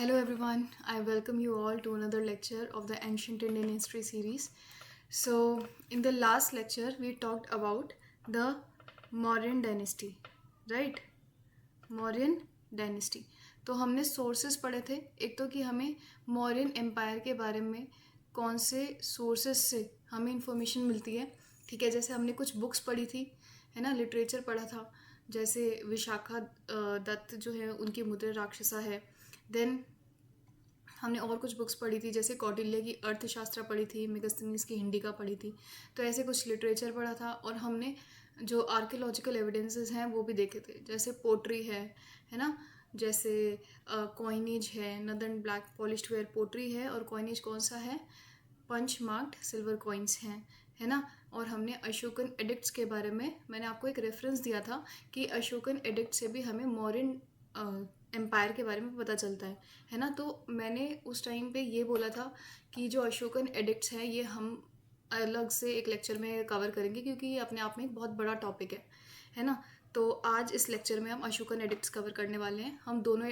Hello everyone, I welcome you all to another lecture of the Ancient Indian History series. So, in the last lecture, we talked about the Mauryan dynasty, right? Mauryan dynasty. तो हमने sources पढ़े थे। एक तो कि हमें Mauryan empire के बारे में कौन से सोर्सेस से हमें इंफॉर्मेशन मिलती है, ठीक है। जैसे हमने कुछ बुक्स पढ़ी थी, है ना, लिटरेचर पढ़ा था। जैसे विशाखा दत्त जो है उनकी मुद्रा राक्षसा है। देन हमने और कुछ बुक्स पढ़ी थी, जैसे कौटिल्य की अर्थशास्त्र पढ़ी थी, मेगस्थनीज की हिंडिका पढ़ी थी। तो ऐसे कुछ लिटरेचर पढ़ा था। और हमने जो आर्कियोलॉजिकल एविडेंसेस हैं वो भी देखे थे, जैसे पोट्री है ना, जैसे कॉइनेज है, northern black polished ware pottery है। और कॉइनेज कौन सा है? पंच मार्क्ड सिल्वर कॉइन्स हैं, है ना। और हमने अशोकन एडिक्ट्स के बारे में मैंने आपको एक रेफरेंस दिया था कि अशोकन एडिक्ट से भी हमें मौर्यन एम्पायर के बारे में पता चलता है ना। तो मैंने उस टाइम पे ये बोला था कि जो अशोकन एडिक्ट्स हैं ये हम अलग से एक लेक्चर में कवर करेंगे, क्योंकि ये अपने आप में एक बहुत बड़ा टॉपिक है ना। तो आज इस लेक्चर में हम अशोकन एडिक्ट्स कवर करने वाले हैं। हम दोनों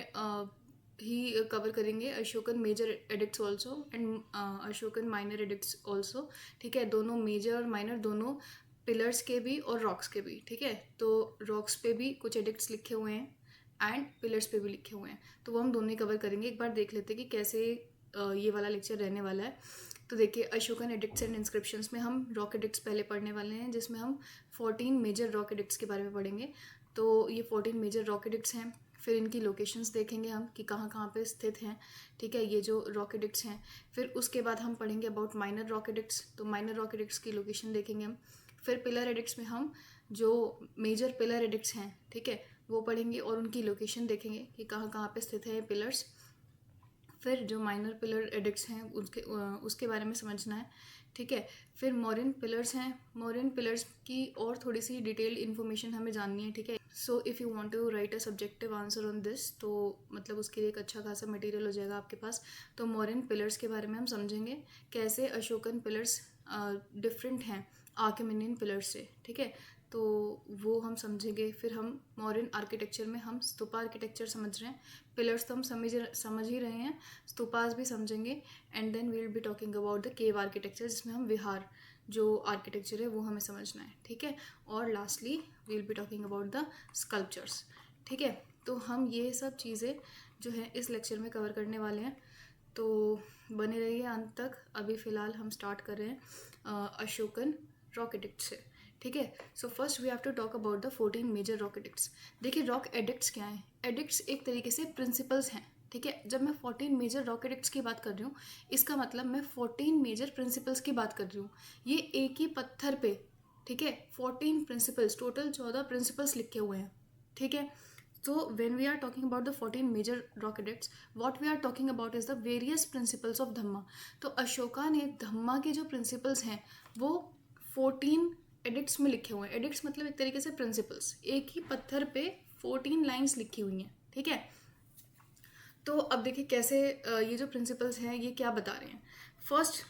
ही कवर करेंगे, Ashokan major edicts also and Ashokan minor edicts also, ठीक है। दोनों मेजर और माइनर, दोनों पिलर्स के भी और रॉक्स के भी, ठीक है। तो रॉक्स पे भी कुछ एडिक्ट्स लिखे हुए हैं एंड पिलर्स पे भी लिखे हुए हैं, तो वो हम दोनों ही कवर करेंगे। एक बार देख लेते हैं कि कैसे ये वाला लेक्चर रहने वाला है। तो देखिए, अशोकन एडिक्ट्स एंड इंस्क्रिप्शंस में हम रॉक एडिक्ट्स पहले पढ़ने वाले हैं, जिसमें हम 14 मेजर रॉक एडिक्ट्स के बारे में पढ़ेंगे। तो ये 14 मेजर रॉक एडिक्ट्स हैं। फिर इनकी लोकेशंस देखेंगे हम कि कहाँ कहाँ पे स्थित हैं, ठीक है, ये जो रॉक एडिक्ट्स हैं। फिर उसके बाद हम पढ़ेंगे अबाउट माइनर रॉक एडिक्ट्स। तो माइनर रॉक एडिक्ट्स की लोकेशन देखेंगे हम। फिर पिलर एडिक्ट्स में हम जो मेजर पिलर एडिक्ट्स हैं, ठीक है, वो पढ़ेंगे और उनकी लोकेशन देखेंगे कि कहाँ कहाँ पे स्थित है पिलर्स। फिर जो माइनर पिलर एडिक्ट्स हैं उसके बारे में समझना है, ठीक है। फिर मौर्यन पिलर्स हैं, मौर्यन पिलर्स की और थोड़ी सी डिटेल्ड इन्फॉर्मेशन हमें जाननी है, ठीक है। So if you want to write a subjective answer on this, तो मतलब उसके लिए एक अच्छा खासा मटेरियल हो जाएगा आपके पास। तो मौर्यन पिलर्स के बारे में हम समझेंगे, कैसे अशोकन पिलर्स डिफरेंट हैं आर्किमिनियन पिलर्स से, ठीक है। तो वो हम समझेंगे। फिर हम मौर्यन आर्किटेक्चर में हम स्तूपा आर्किटेक्चर समझ रहे हैं, पिलर्स तो हम समझ ही रहे हैं, स्तूपास भी समझेंगे। And then we will be talking about the cave architecture, जिसमें हम विहार जो आर्किटेक्चर है वो हमें समझना है, ठीक है। और lastly we will be talking about the sculptures, ठीक है। तो हम ये सब चीज़ें जो है इस लेक्चर में कवर करने वाले हैं, तो बने रहिए अंत तक। अभी फ़िलहाल हम स्टार्ट कर रहे हैं अशोकन रॉक एडिक्ट से, ठीक है। So first we have to talk about the 14 major rock edicts. देखिए, रॉक एडिक्ट्स क्या हैं? एडिक्ट्स एक तरीके से प्रिंसिपल्स हैं, ठीक है। जब मैं 14 मेजर रॉक एडिक्ट्स की बात कर रही हूँ, इसका मतलब मैं 14 मेजर प्रिंसिपल्स की बात कर रही हूँ। ये एक ही पत्थर पे, ठीक है, 14 प्रिंसिपल्स, टोटल 14 प्रिंसिपल्स लिखे हुए हैं, ठीक है। So when we are talking about the 14 major rock edicts, what we are talking about is the various principles of धम्मा। तो अशोका ने धम्मा के जो प्रिंसिपल्स हैं वो 14 एडिक्ट्स में लिखे हुए हैं। एडिक्ट्स मतलब एक तरीके से प्रिंसिपल्स, एक ही पत्थर पे 14 लाइंस लिखी हुई हैं, ठीक है। तो अब देखिए कैसे ये जो प्रिंसिपल्स हैं ये क्या बता रहे हैं। फर्स्ट,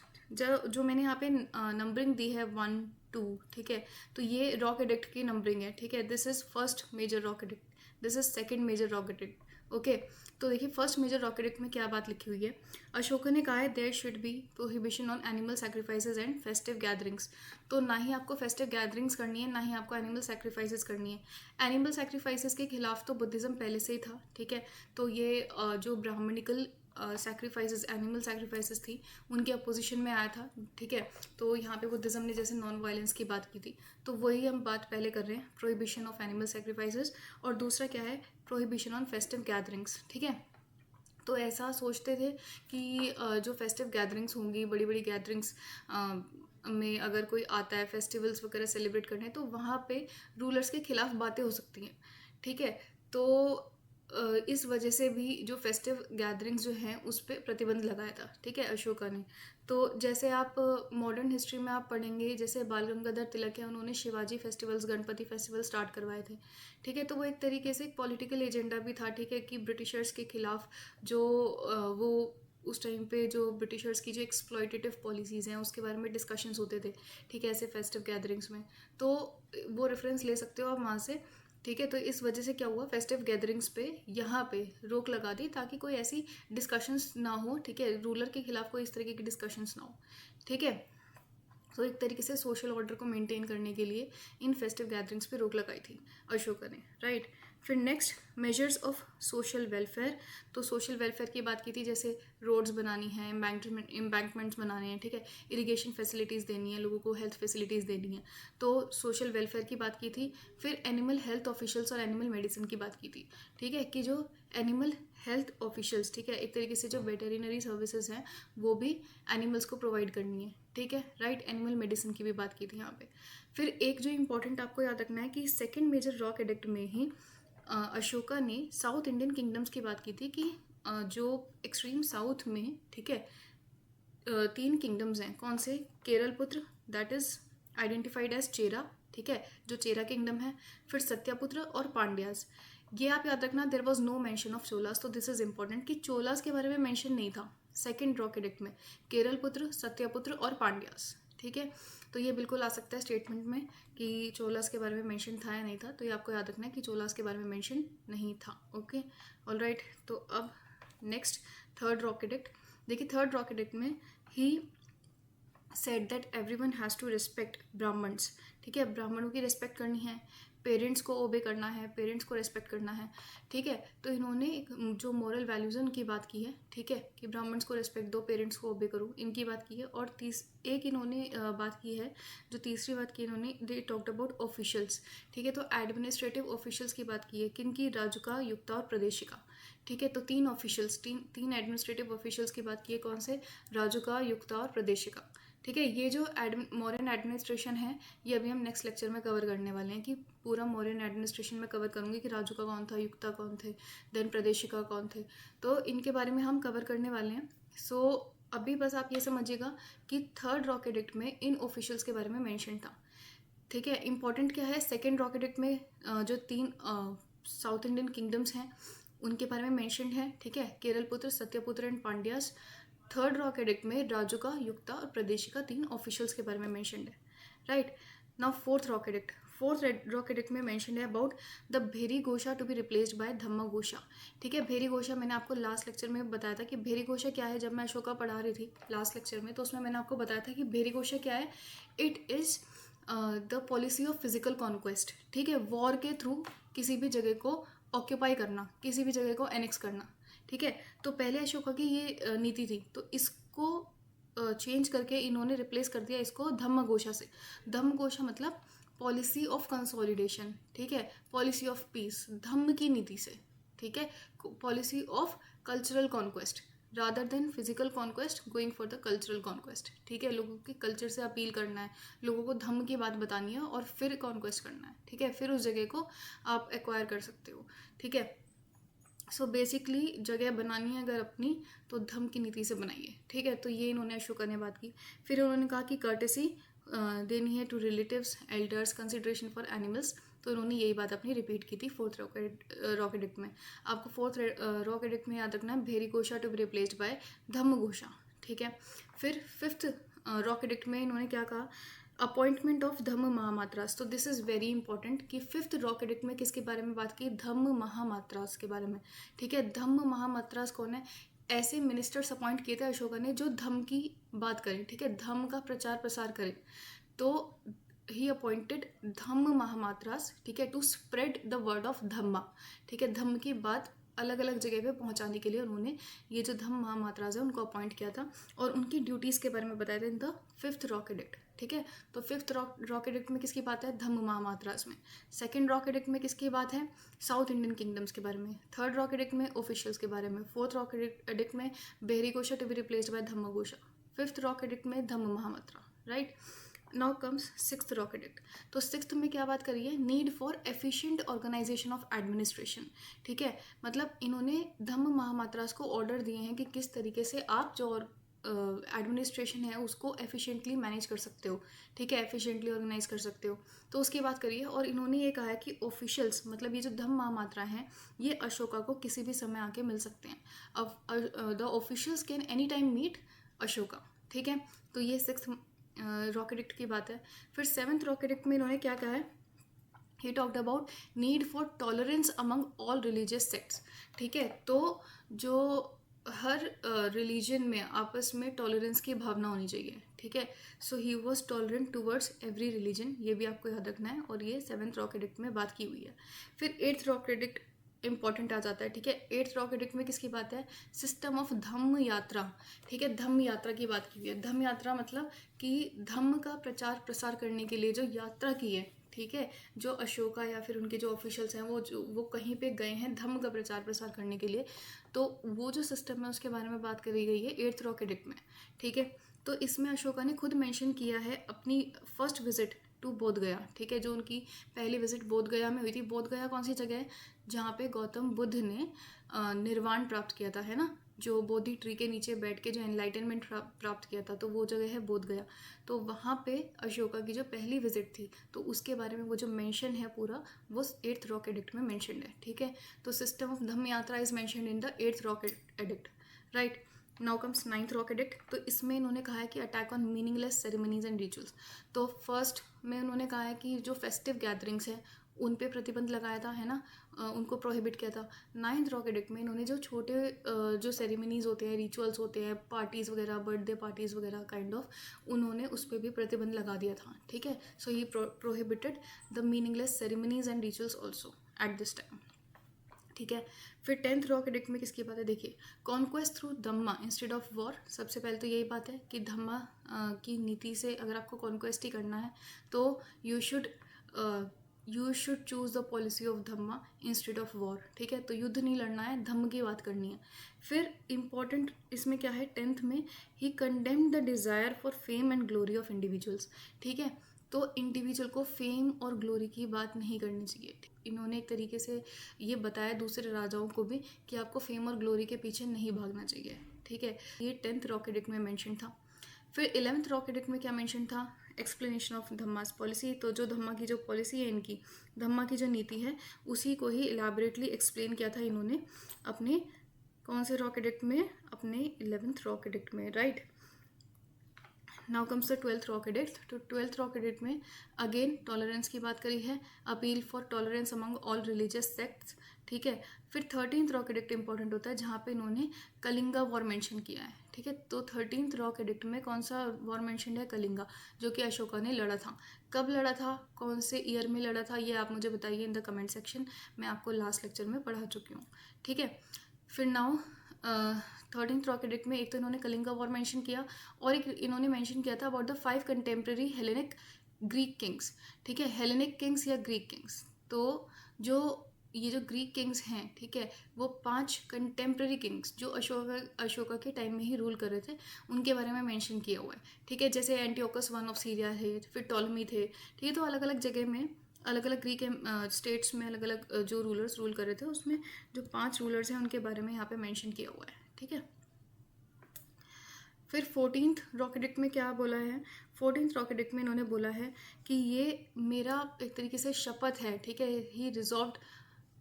जो मैंने यहाँ पे नंबरिंग दी है 1 2, ठीक है। तो ये रॉक एडिक्ट की नंबरिंग है, ठीक है। This is first major rock edict, this is second major rock edict, okay. तो देखिए, फर्स्ट मेजर रॉक एडिक्ट में क्या बात लिखी हुई है। अशोका ने कहा है there should be prohibition on animal sacrifices and festive gatherings. तो ना ही आपको फेस्टिव गैदरिंग्स करनी है, ना ही आपको एनिमल सैक्रिफाइसेस करनी है। एनिमल सैक्रिफाइसेस के खिलाफ तो बुद्धिज़्म पहले से ही था, ठीक है। तो ये जो ब्राह्मणिकल सैक्रिफाइसेस, एनिमल सैक्रिफाइसेस थी, उनके अपोजिशन में आया था, ठीक है। तो यहाँ पे बुद्धिज़्म ने जैसे नॉन वायलेंस की बात की थी, तो वही हम बात पहले कर रहे हैं, प्रोहिबिशन ऑफ एनिमल सैक्रिफाइसेस। और दूसरा क्या है? प्रोहिबिशन ऑन फेस्टिव गैदरिंग्स, ठीक है। तो ऐसा सोचते थे कि जो फेस्टिव गैदरिंग्स होंगी, बड़ी बड़ी गैदरिंग्स में अगर कोई आता है फेस्टिवल्स वगैरह सेलिब्रेट करने, तो वहाँ पे रूलर्स के खिलाफ बातें हो सकती हैं, ठीक है। तो इस वजह से भी जो फेस्टिव गैदरिंग्स जो हैं उस पर प्रतिबंध लगाया था, ठीक है, अशोका ने। तो जैसे आप मॉडर्न हिस्ट्री में आप पढ़ेंगे, जैसे बाल गंगाधर तिलक है, उन्होंने Shivaji festivals, Ganpati festival start करवाए थे, ठीक है। तो वो एक तरीके से एक पॉलिटिकल एजेंडा भी था, ठीक है, कि ब्रिटिशर्स के खिलाफ जो वो उस टाइम पे जो ब्रिटिशर्स की जो एक्सप्लॉयटेटिव पॉलिसीज़ हैं उसके बारे में डिस्कशंस होते थे, ठीक है, ऐसे फेस्टिव गैदरिंग्स में। तो वो रेफरेंस ले सकते हो आप वहाँ से, ठीक है। तो इस वजह से क्या हुआ, फेस्टिव गैदरिंग्स पे यहाँ पे रोक लगा दी ताकि कोई ऐसी डिस्कशंस ना हो, ठीक है, रूलर के खिलाफ कोई इस तरीके की डिस्कशंस ना हो, ठीक है। तो एक तरीके से सोशल ऑर्डर को मेंटेन करने के लिए इन फेस्टिव गैदरिंग्स पे रोक लगाई थी अशोका ने, राइट। फिर next measures of social welfare, तो सोशल वेलफेयर की बात की थी, जैसे रोड्स बनानी है, एम्बैंकमेंट्स बनाने हैं, ठीक है, इरिगेशन फैसिलिटीज़ देनी है, लोगों को हेल्थ फैसिलिटीज़ देनी है, तो सोशल वेलफेयर की बात की थी। फिर एनिमल हेल्थ ऑफिशियल्स और एनिमल मेडिसिन की बात की थी, ठीक है, कि जो एनिमल हेल्थ ऑफिशियल्स, ठीक है, एक तरीके से जो वेटेरिनरी सर्विसेज हैं वो भी एनिमल्स को प्रोवाइड करनी है, ठीक है, राइट। एनिमल मेडिसिन की भी बात की थी यहाँ पे। फिर एक जो इम्पोर्टेंट आपको याद रखना है कि सेकेंड मेजर रॉक एडिक्ट में ही अशोका ने साउथ इंडियन किंगडम्स की बात की थी कि जो एक्सट्रीम साउथ में, ठीक है, 3 किंगडम्स हैं, कौन से, केरल पुत्र, दैट इज आइडेंटिफाइड एज चेरा, ठीक है, जो चेरा किंगडम है। फिर सत्यापुत्र और पांड्यास, ये आप याद रखना, there was no mention of Cholas, तो दिस इज इंपॉर्टेंट कि चोलास के बारे में मेंशन नहीं था सेकेंड रॉक एडिक्ट में, केरल पुत्र, सत्यापुत्र और पांड्यास, ठीक है। तो ये बिल्कुल आ सकता है स्टेटमेंट में कि चोलास के बारे में मेंशन था या नहीं था, तो ये आपको याद रखना है कि चोलास के बारे में मेंशन नहीं था, ओके, ऑलराइट। तो अब नेक्स्ट थर्ड रॉक एडिक्ट, देखिए थर्ड रॉक एडिक्ट में ही said that everyone has to respect Brahmins, ठीक है, ब्राह्मणों की रिस्पेक्ट करनी है, पेरेंट्स को ओबे करना है, पेरेंट्स को रिस्पेक्ट करना है, ठीक है। तो इन्होंने एक जो मॉरल वैल्यूज है उनकी बात की है, ठीक है, कि ब्राह्मण्स को रिस्पेक्ट दो, पेरेंट्स को ओबे करो, इनकी बात की है। और एक इन्होंने बात की है, जो तीसरी बात की इन्होंने, दे टॉक्ड अबाउट ऑफिशियल्स, ठीक है, तो एडमिनिस्ट्रेटिव ऑफिशियल्स की बात की है, किनकी, राजुका, युक्ता और प्रदेशिका, ठीक है। तो 3 ऑफिशियल्स, तीन एडमिनिस्ट्रेटिव ऑफिशियल्स की बात की है, कौन से, राजुका, युक्ता और प्रदेशिका, ठीक है। ये जो मौर्यन एडमिनिस्ट्रेशन है ये अभी हम नेक्स्ट लेक्चर में कवर करने वाले हैं, कि पूरा मौर्यन एडमिनिस्ट्रेशन में कवर करूंगी कि राजुका कौन था, युक्ता कौन थे, देन प्रदेशिका कौन थे, तो इनके बारे में हम कवर करने वाले हैं। सो अभी बस आप ये समझिएगा कि थर्ड रॉक एडिक्ट में इन ऑफिशियल्स के बारे में मेंशन था, ठीक है। इंपॉर्टेंट क्या है, सेकेंड रॉक एडिक्ट में जो 3 साउथ इंडियन किंगडम्स हैं उनके बारे में मेंशन है, ठीक है, Keralaputra, Satyaputra and Pandyas. Third rock edict में राजुका, युक्ता और प्रदेशिका 3 ऑफिशियल्स के बारे में मेंशन है, right. Now fourth rock edict में मेंशन है about the Bheri Ghosha to be replaced by Dhamma Ghosha, ठीक है। भेरी घोषा मैंने आपको लास्ट लेक्चर में बताया था कि भेरी घोषा क्या है, जब मैं अशोका पढ़ा रही थी लास्ट लेक्चर में, तो उसमें मैंने आपको बताया था कि भेरी घोषा क्या है, it is the policy of physical conquest, ठीक है, वॉर के थ्रू किसी भी जगह को ऑक्यूपाई करना, किसी भी जगह को एनेक्स करना, ठीक है। तो पहले अशोका की ये नीति थी, तो इसको चेंज करके इन्होंने रिप्लेस कर दिया इसको धम्म घोषा से। धम्म घोषा मतलब पॉलिसी ऑफ कंसोलिडेशन, ठीक है, पॉलिसी ऑफ पीस, धम्म की नीति से, ठीक है, policy of cultural conquest rather than physical conquest, going for the cultural conquest, ठीक है। लोगों के कल्चर से अपील करना है, लोगों को धम्म की बात बतानी है और फिर कॉन्क्वेस्ट करना है, ठीक है, फिर उस जगह को आप एक्वायर कर सकते हो, ठीक है। सो बेसिकली जगह बनानी है अगर अपनी, तो धम्म की नीति से बनाइए, ठीक है। तो ये इन्होंने अशोका ने बात की। फिर उन्होंने कहा कि कर्टेसी देनी है to relatives, elders, consideration for animals, तो उन्होंने यही बात अपनी रिपीट की थी फोर्थ रॉक एडिक्ट में। आपको फोर्थ रॉक एडिक्ट में याद रखना है भेरी Ghosha to be replaced by Dhamma Ghosha, ठीक है। फिर फिफ्थ रॉक एडिक्ट में इन्होंने क्या कहा, अपॉइंटमेंट ऑफ धम्म महामात्रास, तो दिस इज़ वेरी इंपॉर्टेंट कि फिफ्थ रॉक एडिक्ट में किसके बारे में बात की, धम्म महामात्रास के बारे में, ठीक है। धम्म महामात्रास कौन है, ऐसे मिनिस्टर्स अपॉइंट किए थे अशोका ने जो धम्म की बात करें, ठीक है, धम्म का प्रचार प्रसार करें, तो ही अपॉइंटेड धम्म महामात्रास, ठीक है, to spread the word of Dhamma, ठीक है, धम्म की बात अलग अलग जगह पे पहुंचाने के लिए उन्होंने ये जो धम्म महामात्रास है उनको अपॉइंट किया था, और उनकी ड्यूटीज़ के बारे में बताया था in the fifth rock addict, ठीक है। तो फिफ्थ रॉक एडिक्ट में किसकी बात है, धम्म महामात्रास में। सेकंड रॉक एडिक्ट में किसकी बात है, साउथ इंडियन किंगडम्स के बारे में। थर्ड रॉक एडिक्ट में ऑफिशियल्स के बारे में। फोर्थ रॉक एडिक्ट में Bheri Ghosha to be replaced by Dhamma Ghosha. Fifth rock edict में Dhamma Mahamatra, right. Now comes sixth rock edict, तो सिक्स्थ में क्या बात करी है, need for efficient organisation of administration, ठीक है। मतलब इन्होंने धम्म महामात्रास को ऑर्डर दिए हैं कि किस तरीके से आप जो एडमिनिस्ट्रेशन है उसको एफिशिएंटली मैनेज कर सकते हो, ठीक है, एफिशिएंटली ऑर्गेनाइज कर सकते हो, तो उसकी बात करिए। और इन्होंने ये कहा है कि ऑफिशियल्स, मतलब ये जो धम्म महामात्रा हैं ये अशोका को किसी भी समय आके मिल सकते हैं। अब the officials can any time meet Ashoka, ठीक है। तो ये सिक्स्थ रॉक एडिक्ट की बात है। फिर सेवन्थ रॉक एडिक्ट में इन्होंने क्या कहा है, he talked about need for tolerance among all religious sects. ठीक है, तो जो हर रिलीजन में आपस में टॉलरेंस की भावना होनी चाहिए। ठीक है, so he was tolerant towards every religion, ये भी आपको याद रखना है, और ये 7th रॉक एडिक्ट में बात की हुई है। फिर 8th रॉक एडिक्ट इंपॉर्टेंट आ जाता है। ठीक है, 8th रॉक एडिक्ट में किसकी बात है? सिस्टम ऑफ धम्म यात्रा। ठीक है, धम्म यात्रा की बात की हुई है। धम्म यात्रा मतलब कि धम्म का प्रचार प्रसार करने के लिए जो यात्रा की है, ठीक है, जो अशोका या फिर उनके जो ऑफिशियल्स हैं वो कहीं पे गए हैं धम्म का प्रचार प्रसार करने के लिए, तो वो जो सिस्टम है उसके बारे में बात करी गई है 8th रॉक एडिक्ट में। ठीक है, तो इसमें अशोका ने खुद मेंशन किया है अपनी फर्स्ट विजिट टू बोध गया। ठीक है, जो उनकी पहली विजिट बोध गया में हुई थी। बोध गया कौन सी जगह है? जहाँ पे गौतम बुद्ध ने निर्वाण प्राप्त किया था, है ना, जो बोधि ट्री के नीचे बैठ के जो एनलाइटनमेंट प्राप्त किया था, तो वो जगह है बोध गया। तो वहाँ पे अशोका की जो पहली विजिट थी, तो उसके बारे में वो जो मेंशन है पूरा, वो 8th रॉक एडिक्ट में मेंशनड है। ठीक है, तो सिस्टम ऑफ धम्म यात्रा is mentioned in the 8th rock edict, right. Now comes 9th rock edict. तो इसमें इन्होंने कहा है कि attack on meaningless ceremonies and rituals. तो फर्स्ट में उन्होंने कहा है कि जो फेस्टिव गैदरिंग्स हैं उन पे प्रतिबंध लगाया था, है ना, उनको प्रोहिबिट किया था। 9th रॉक एडिक्ट में इन्होंने जो छोटे जो सेरेमनीज होते हैं, रिचुअल्स होते हैं, पार्टीज़ वगैरह, बर्थडे पार्टीज़ वगैरह काइंड ऑफ, उन्होंने उस पर भी प्रतिबंध लगा दिया था। ठीक है, so he prohibited the meaningless ceremonies and rituals also at this time. ठीक है, फिर 10th रॉक एडिक्ट में किसकी बात है? देखिए, conquest through Dhamma instead of war. सबसे पहले तो यही बात है कि धम्मा की नीति से अगर आपको कॉन्क्वेस्ट ही करना है तो you should choose the policy of Dhamma instead of war. ठीक है, तो युद्ध नहीं लड़ना है, धम्म की बात करनी है। फिर इंपॉर्टेंट इसमें क्या है 10th में, he condemned the desire for fame and glory of individuals. ठीक है, तो इंडिविजुअल को फेम और ग्लोरी की बात नहीं करनी चाहिए। इन्होंने एक तरीके से ये बताया दूसरे राजाओं को भी कि आपको फेम और ग्लोरी के पीछे नहीं भागना चाहिए। ठीक है, ये 10th रॉक एडिक्ट में मेंशन था। फिर 11th रॉक एडिक्ट में क्या मेंशन था? Explanation of Dhamma's policy. तो जो धम्मा की जो पॉलिसी है इनकी, धम्मा की जो नीति है, उसी को ही इलेबोरेटली एक्सप्लेन किया था इन्होंने अपने कौन से रॉक एडिक्ट में? अपने 11th रॉक एडिक्ट में, right. Now comes the 12th rock edict. तो 12th रॉक एडिक्ट में अगेन टॉलरेंस की बात करी है, appeal for tolerance among all religious sects. ठीक है, फिर 13th रॉक एडिक्ट इंपॉर्टेंट होता है, जहाँ पे इन्होंने कलिंगा वॉर मेंशन किया है। ठीक है, तो 13th रॉक एडिक्ट में कौन सा वॉर मेंशन है? कलिंगा, जो कि अशोका ने लड़ा था। कब लड़ा था, कौन से ईयर में लड़ा था, ये आप मुझे बताइए इन द कमेंट सेक्शन। मैं आपको लास्ट लेक्चर में पढ़ा चुकी हूँ। ठीक है, फिर नाउ 13th रॉक एडिक्ट में एक तो इन्होंने कलिंगा वॉर मेंशन किया, और एक इन्होंने मेंशन किया था about the 5 contemporary Hellenic Greek Kings. ठीक है, हेलेनिक किंग्स या ग्रीक किंग्स, तो जो ये जो ग्रीक किंग्स हैं, ठीक है, वो 5 कंटेम्प्रेरी किंग्स जो अशोका के टाइम में ही रूल कर रहे थे, उनके बारे में मेंशन किया हुआ है। ठीक है, जैसे एंटियोकस वन ऑफ सीरिया थे, फिर टॉलमी थे। ठीक है, तो अलग अलग जगह में, अलग अलग ग्रीक स्टेट्स में अलग अलग जो रूलर्स रूल कर रहे थे, उसमें जो 5 रूलर्स हैं उनके बारे में यहाँ पे मेंशन किया हुआ है। ठीक है, फिर 14th रॉक एडिक्ट में क्या बोला है? 14th रॉक एडिक्ट में इन्होंने बोला है कि ये मेरा एक तरीके से शपथ है। ठीक है, he resolve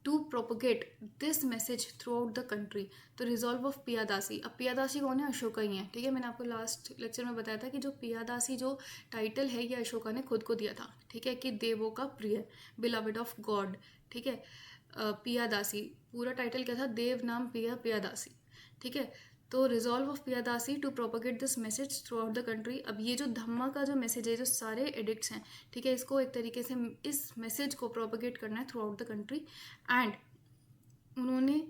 to propagate this message throughout the country. तो रिजॉल्व ऑफ पियादासी। अब पियादासी कौन है? अशोका ही है। ठीक है, मैंने आपको लास्ट लेक्चर में बताया था कि जो पियादासी जो टाइटल है ये अशोका ने खुद को दिया था। ठीक है, कि देवों का प्रिय, बिलवेड ऑफ गॉड। ठीक है, पियादासी पूरा टाइटल क्या था? देव नाम पियादासी। ठीक है, तो resolve of Piyadasi to propagate this message throughout the country. अब ये जो धम्मा का जो मैसेज है, जो सारे एडिक्ट्स हैं, ठीक है, इसको एक तरीके से इस मैसेज को प्रोपोगेट करना है through out the country. And उन्होंने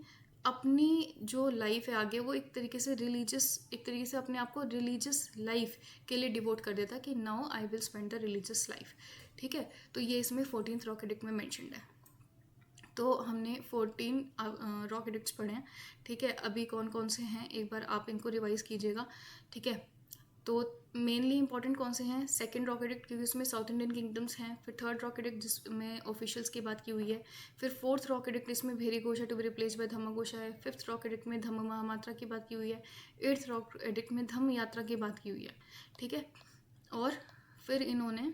अपनी जो लाइफ है आगे, वो एक तरीके से रिलीजियस, एक तरीके से अपने आप को रिलीजियस लाइफ के लिए डिवोट कर देता कि now I will spend the religious life. ठीक है, तो ये इसमें 14th रॉक एडिक्ट में मैंशनड है। तो हमने 14 रॉक एडिक्ट्स पढ़े हैं। ठीक है, अभी कौन कौन से हैं एक बार आप इनको रिवाइज कीजिएगा। ठीक है, तो मेनली इंपॉर्टेंट कौन से हैं? 2nd रॉक एडिक्ट, क्योंकि उसमें साउथ इंडियन किंगडम्स हैं। फिर 3rd रॉक एडिक्ट जिसमें ऑफिशियल्स की बात की हुई है। फिर 4th रॉक एडिक्ट, इसमें भेरी Ghosha to be replace by Dhamma घोषा है। 5th रॉक एडिक्ट में धम्म महामात्रा की बात की हुई है। 8th रॉक एडिक्ट में धम्म यात्रा की बात की हुई है। ठीक है, और फिर इन्होंने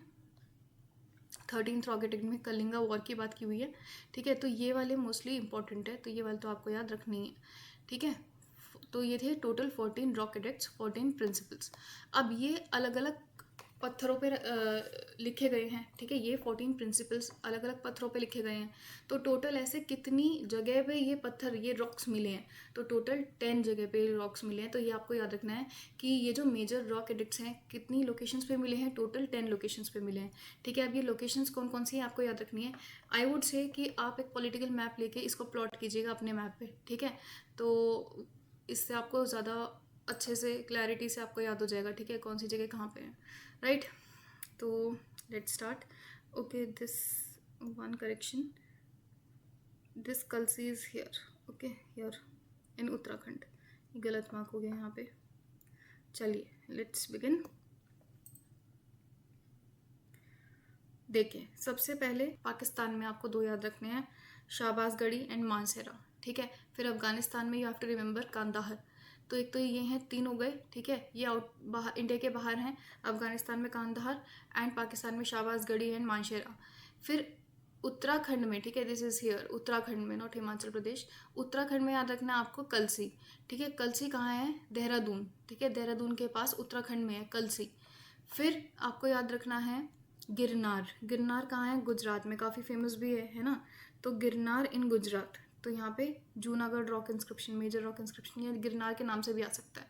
13th रॉक एडिक्ट में कलिंगा वॉर की बात की हुई है। ठीक है, तो ये वाले मोस्टली इंपॉर्टेंट है, तो ये वाले तो आपको याद रखनी है। ठीक है, तो ये थे टोटल 14 रॉक एडिक्ट्स, 14 प्रिंसिपल्स। अब ये अलग अलग पत्थरों पे लिखे गए हैं, ठीक है। ये 14 प्रिंसिपल्स अलग अलग पत्थरों पे लिखे गए हैं। तो टोटल ऐसे कितनी जगह पे ये पत्थर, ये रॉक्स मिले हैं, तो टोटल 10 जगह पे रॉक्स मिले हैं। तो ये आपको याद रखना है कि ये जो मेजर रॉक एडिक्ट्स हैं कितनी लोकेशंस पे मिले हैं, टोटल 10 लोकेशंस पे मिले हैं, ठीक है। अब ये लोकेशंस कौन कौन सी हैं आपको याद रखनी है। आई वुड से कि आप एक पॉलिटिकल मैप लेके इसको प्लॉट कीजिएगा अपने मैप पे, ठीक है। तो इससे आपको ज़्यादा अच्छे से क्लैरिटी से आपको याद हो जाएगा, ठीक है, कौन सी जगह कहाँ पे है, राइट। तो let's start. Okay, this one correction, this Kalsi is here, okay, here in Uttarakhand, गलत मार्क हो गया यहाँ पे। चलिए लेट्स बिगिन। देखिए, सबसे पहले पाकिस्तान में आपको 2 याद रखने हैं, शाहबाजगढ़ी एंड मानसेरा, ठीक है। फिर अफगानिस्तान में यू हैव टू रिमेंबर कांदाहर। तो एक तो ये हैं 3 हो गए, ठीक है, ये बाहर इंडिया के बाहर हैं, अफगानिस्तान में कांदाहर एंड पाकिस्तान में शाहबाजगढ़ी एंड मानसेरा। फिर उत्तराखंड में, ठीक है, दिस इज हियर, उत्तराखंड में, नॉट हिमाचल प्रदेश, उत्तराखंड में याद रखना है आपको कलसी, ठीक है। कलसी कहाँ है, देहरादून, ठीक है, देहरादून के पास उत्तराखंड में है कलसी। फिर आपको याद रखना है गिरनार, गिरनार कहाँ है, गुजरात में, काफ़ी फेमस भी है ना। तो गिरनार इन गुजरात, तो यहाँ पे Junagadh rock inscription, major rock inscription, या गिरनार के नाम से भी आ सकता है।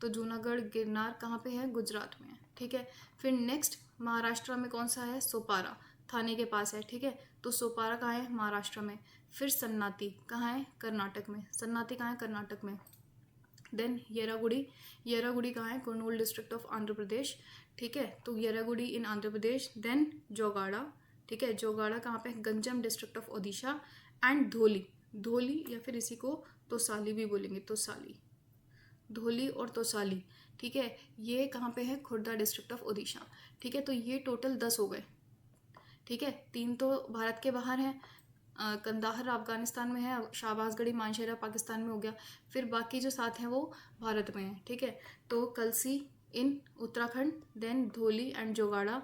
तो जूनागढ़ गिरनार कहाँ पे है, गुजरात में है, ठीक है। फिर नेक्स्ट महाराष्ट्र में कौन सा है, सोपारा, थाने के पास है, ठीक है। तो सोपारा कहाँ है, महाराष्ट्र में। फिर सन्नाती कहाँ है, कर्नाटक में, सन्नाती कहाँ है, कर्नाटक में। देन येरागुड़ी, येरागुड़ी कहाँ है, कुर्नूल डिस्ट्रिक्ट ऑफ आंध्र प्रदेश, ठीक है। तो येरागुड़ी इन आंध्र प्रदेश। देन जोगाड़ा, ठीक है, जोगाड़ा कहाँ पे, Ganjam district of Odisha. And धोली, धोली या फिर इसी को तोसाली भी बोलेंगे, तोसाली, धोली और तोसाली, ठीक है, ये कहाँ पे है, खुर्दा डिस्ट्रिक्ट ऑफ ओडिशा, ठीक है। तो ये टोटल 10 हो गए, ठीक है। 3 तो भारत के बाहर हैं, कंदाहर अफगानिस्तान में है, शाहबाजगढ़ी मानशेरा पाकिस्तान में हो गया। फिर बाकी जो 7 हैं वो भारत में हैं, ठीक है। तो Kalsi in Uttarakhand, then Dhauli and Jaugada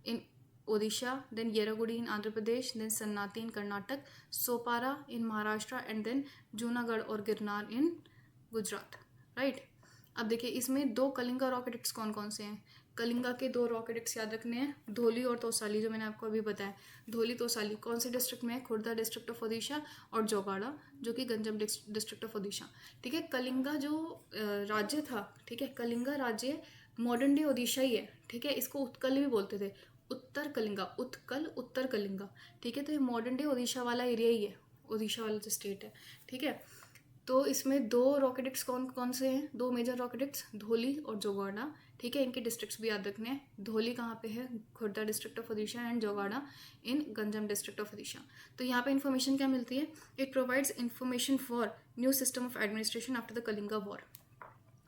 in Odisha, then Yerragudi in Andhra Pradesh, then Sannati in Karnataka, Sopara in Maharashtra and then Junagadh और गिरनार इन गुजरात, राइट। अब देखिए इसमें 2 कलिंगा रॉकेट्स कौन कौन से हैं। कलिंगा के 2 रॉकेट्स याद रखने हैं, धोली और तोसाली, जो मैंने आपको अभी बताया। धोली तोसाली कौन से डिस्ट्रिक्ट में है, खुर्दा डिस्ट्रिक्ट ऑफ ओडिशा, और जोगाड़ा जो कि गंजम डिस्ट्रिक्ट ऑफ ओडिशा, ठीक है। कलिंगा जो राज्य था, ठीक है, कलिंगा राज्य मॉडर्न डे ओडिशा ही है, ठीक है। इसको उत्कल भी बोलते थे, उत्तर कलिंगा, उत्कल, उत्तर कलिंगा, ठीक है। तो ये मॉडर्न डे ओडिशा वाला एरिया ही है, ओडिशा वाला जो स्टेट है, ठीक है। तो इसमें 2 रॉकेट्स कौन कौन से हैं, 2 मेजर रॉकेट्स, धोली और जोगाड़ा, ठीक है। इनके डिस्ट्रिक्ट्स भी याद रखने हैं। धोली कहाँ पे है, Khurda district of Odisha, and Jaugada in Ganjam district of Odisha. तो यहाँ पे इन्फॉर्मेशन क्या मिलती है, it provides information for new system of administration after the Kalinga war.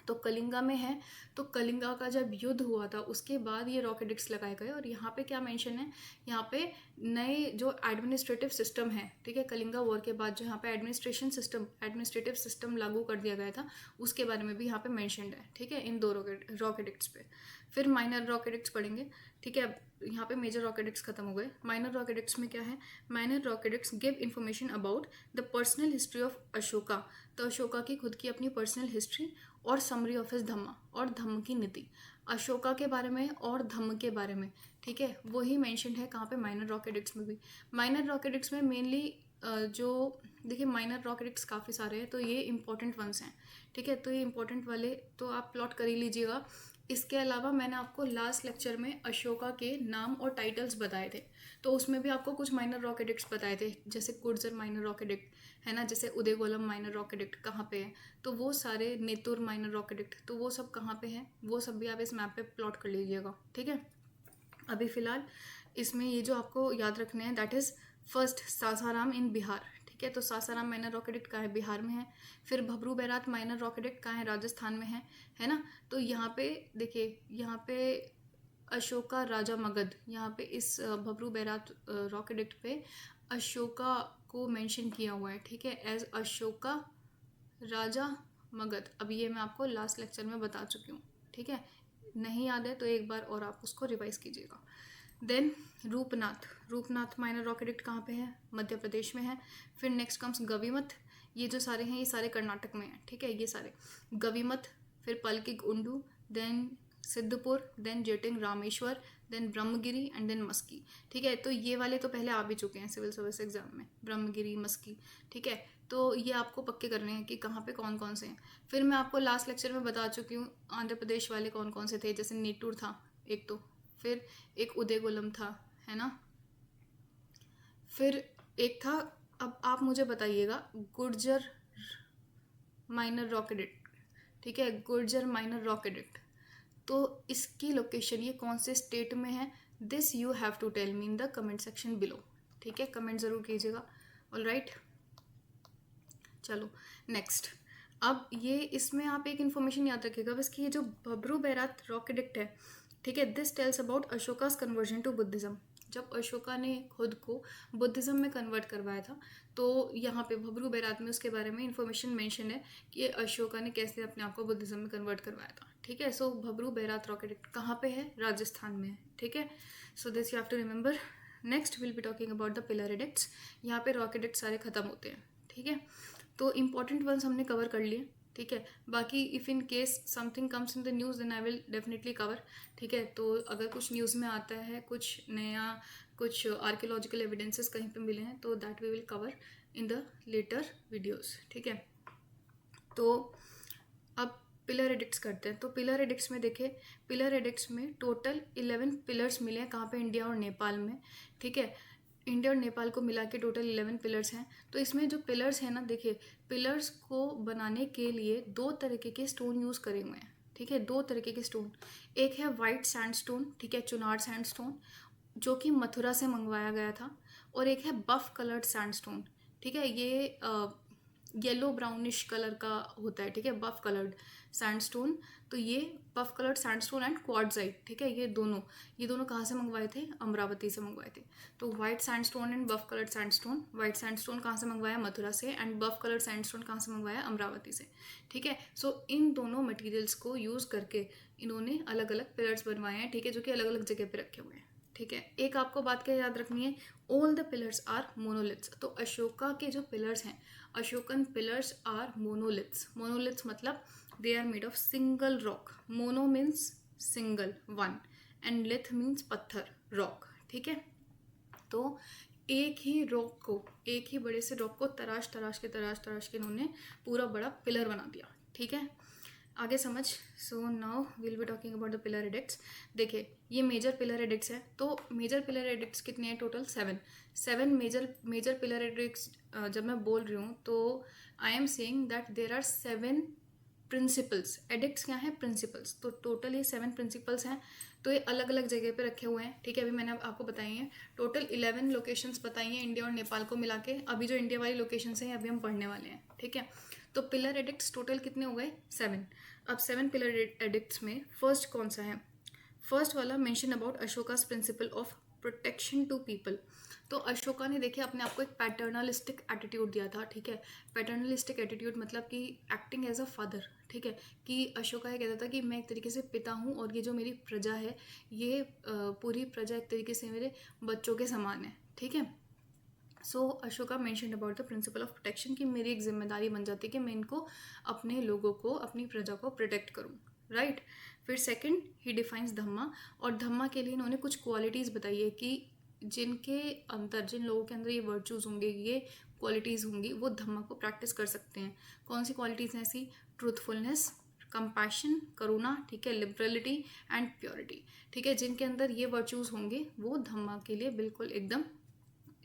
तो कलिंगा में है, तो कलिंगा का जब युद्ध हुआ था उसके बाद ये रॉकेट्स लगाए गए। और यहाँ पे क्या मेंशन है, यहाँ पे नए जो एडमिनिस्ट्रेटिव सिस्टम है, ठीक है, कलिंगा वॉर के बाद जो यहाँ पे एडमिनिस्ट्रेटिव सिस्टम लागू कर दिया गया था, उसके बारे में भी यहाँ पे मेंशनड है, ठीक है, इन 2 रॉकेट्स पे। फिर माइनर रॉकेट्स पढ़ेंगे, ठीक है। अब यहाँ पे मेजर रॉकेट्स खत्म हो गए। माइनर रॉकेट्स में क्या है, minor rockets give information about the personal history of Ashoka. तो अशोका की खुद की अपनी पर्सनल हिस्ट्री और समरी ऑफ हिज धम्मा, और धम्म की नीति, अशोका के बारे में और धम्म के बारे में, ठीक है, वही मेंशन है कहाँ पे, माइनर रॉकेट्स में भी। माइनर रॉकेट्स में मेनली जो देखिए माइनर रॉकेट्स काफ़ी सारे हैं, तो ये इंपॉर्टेंट वंस हैं, ठीक है। तो ये इंपॉर्टेंट वाले तो आप प्लॉट कर ही लीजिएगा। इसके अलावा मैंने आपको लास्ट लेक्चर में अशोका के नाम और टाइटल्स बताए थे, तो उसमें भी आपको कुछ माइनर रॉकेट्स बताए थे, जैसे कुर्जर माइनर रॉकेट है ना, जैसे उदयगोलम माइनर रॉकेट कहाँ पे है, तो वो सारे, नेतुर माइनर रॉकेट, तो वो सब कहाँ पे हैं, वो सब भी आप इस मैप पे प्लॉट कर लीजिएगा, ठीक है। अभी फ़िलहाल इसमें ये जो आपको याद रखने हैं, दैट इज़ फर्स्ट सासाराम इन बिहार, ठीक है। तो सासाराम माइनर रॉकेट कहाँ है, बिहार में है। फिर भबरू बैरात माइनर रॉकेट कहाँ है, राजस्थान में है ना। तो यहाँ पे देखिए, यहाँ पे अशोका राजा मगध, यहाँ पे इस भबरू बैरात रॉकेट पे अशोका को मेंशन किया हुआ है, ठीक है, एज अशोका राजा मगध। अब ये मैं आपको लास्ट लेक्चर में बता चुकी हूँ, ठीक है। नहीं याद है तो एक बार और आप उसको रिवाइज कीजिएगा। Then Rupnath, Rupnath minor rocket कहाँ पे है, मध्य प्रदेश में है। फिर नेक्स्ट कम्स गविमथ, ये जो सारे हैं ये सारे कर्नाटक में हैं, ठीक है, ये सारे गविमथ। फिर Palkigundu, then Siddapur, then Jatinga, Rameshwar, then Brahmagiri and then Maski. ठीक है, तो ये वाले तो पहले आ भी चुके हैं सिविल सर्विस एग्जाम में, ब्रह्मगिरी, मस्की। ठीक है, तो ये आपको पक्के करने हैं कि कहाँ पे कौन कौन से हैं। फिर मैं आपको लास्ट लेक्चर में बता चुकी हूँ आंध्र प्रदेश वाले कौन कौन से थे, जैसे नीटूर था एक, तो फिर एक उदयगुलम था, है ना, फिर एक था, अब आप मुझे बताइएगा, गुर्जर माइनर रॉक एडिक्ट। ठीक है, गुर्जर माइनर रॉक एडिक्ट, तो इसकी लोकेशन ये कौन से स्टेट में है, this you have to tell me in the comment section below. ठीक है, कमेंट ज़रूर कीजिएगा। ऑल राइट, चलो नेक्स्ट। अब ये इसमें आप एक इन्फॉर्मेशन याद रखिएगा बस कि ये जो भब्रू बैरात रॉक एडिक्ट है, ठीक है, this tells about Ashoka's conversion to Buddhism. जब अशोका ने खुद को बुद्धिज्म में कन्वर्ट करवाया था, तो यहाँ पे भब्रू बैरात में उसके बारे में इंफॉर्मेशन मेंशन है कि अशोका ने कैसे अपने आप को बुद्धिज्म में कन्वर्ट करवाया था। ठीक है, सो भब्रू बैरात रॉक एडिक्ट कहाँ पे है, राजस्थान में है। ठीक है, so this you have to remember. Next will be talking about the pillar edicts. यहाँ पे रॉक एडिक्ट सारे खत्म होते हैं। ठीक है, तो इम्पॉर्टेंट वंस हमने कवर कर लिए। ठीक है, बाकी if in case something comes in the news then I will definitely cover. ठीक है, तो अगर कुछ न्यूज़ में आता है, कुछ नया, कुछ आर्कियोलॉजिकल एविडेंसेस कहीं पे मिले हैं, तो that we will cover in the later videos. ठीक है, तो अब पिलर एडिक्ट्स करते हैं। तो पिलर एडिक्ट्स में देखें, पिलर एडिक्ट्स में टोटल 11 पिलर्स मिले हैं, कहाँ पे, इंडिया और नेपाल में। ठीक है, इंडिया और नेपाल को मिला के टोटल 11 पिलर्स हैं। तो इसमें जो पिलर्स हैं ना, देखिए, पिलर्स को बनाने के लिए 2 तरीके के स्टोन यूज़ करे हुए हैं। ठीक है, 2 तरीके के स्टोन, एक है वाइट सैंडस्टोन, ठीक है, चुनार सैंडस्टोन, जो कि मथुरा से मंगवाया गया था, और एक है बफ कलर्ड सैंडस्टोन। ठीक है, ये येलो ब्राउनिश कलर का होता है। ठीक है, बफ कलर्ड सैंडस्टोन, तो ये बफ कलर्ड सैंडस्टोन एंड क्वार्ट्जाइट। ठीक है, ये दोनों कहाँ से मंगवाए थे, अमरावती से मंगवाए थे। तो white sandstone and buff coloured sandstone, white sandstone कहाँ से मंगवाया, मथुरा से, एंड बफ कलर्ड सैंडस्टोन कहाँ से मंगवाया, अमरावती से। ठीक है, सो इन दोनों मटेरियल्स को यूज़ करके इन्होंने अलग अलग पिलर्स बनवाए हैं। ठीक है, जो कि अलग अलग जगह पे रखे हुए हैं। ठीक है, एक आपको बात क्या याद रखनी है, all the pillars are monoliths. तो अशोका के जो पिलर्स हैं, Ashokan pillars are monoliths. Monoliths मतलब they are made of single rock. Mono means single, one, and lith means पत्थर, रॉक। ठीक है, तो एक ही रॉक को, एक ही बड़े से रॉक को तराश तराश के इन्होंने पूरा बड़ा पिलर बना दिया। ठीक है, आगे समझ। So now will be talking about the pillar edicts. देखिए, ये मेजर पिलर एडिक्ट्स है। तो मेजर पिलर एडिक्ट्स कितने हैं, टोटल 7 मेजर पिलर एडिक्ट्स। जब मैं बोल रही हूँ तो I am saying that there are 7 principles. Edicts क्या है, प्रिंसिपल्स। तो टोटल ये 7 प्रिंसिपल्स हैं। तो ये अलग अलग जगह पे रखे हुए हैं। ठीक है, अभी मैंने आपको बताई हैं टोटल 11 लोकेशंस बताई हैं इंडिया और नेपाल को मिला के। अभी जो इंडिया वाली लोकेशंस हैं अभी हम पढ़ने वाले हैं। ठीक है, तो पिलर एडिक्ट्स टोटल कितने हो गए, 7। अब 7 पिलर एडिक्ट्स में फर्स्ट कौन सा है, फर्स्ट वाला mention about Ashoka's principle of protection to people. तो अशोका ने देखिए अपने आप को एक पैटर्नलिस्टिक एटीट्यूड दिया था। ठीक है, पैटर्नलिस्टिक एटीट्यूड मतलब कि एक्टिंग एज अ फादर। ठीक है, कि अशोका ये कहता था कि मैं एक तरीके से पिता हूँ और ये जो मेरी प्रजा है, ये पूरी प्रजा एक तरीके से मेरे बच्चों के समान है। ठीक है, so Ashoka mention about the principle of protection, कि मेरी एक जिम्मेदारी बन जाती है कि मैं इनको, अपने लोगों को, अपनी प्रजा को प्रोटेक्ट करूँ। राइट, फिर सेकंड ही डिफाइंस धम्मा, और धम्मा के लिए इन्होंने कुछ क्वालिटीज़ बताई है कि जिनके अंदर, जिन लोगों के अंदर ये वर्चूज़ होंगे, ये क्वालिटीज़ होंगी, वो धम्मा को प्रैक्टिस कर सकते हैं। कौन सी क्वालिटीज़ हैं ऐसी, ट्रूथफुलनेस, कंपैशन, करुणा, ठीक है, लिबरलिटी एंड प्योरिटी। ठीक है, जिनके अंदर ये वर्चूज़ होंगे वो धम्मा के लिए बिल्कुल एकदम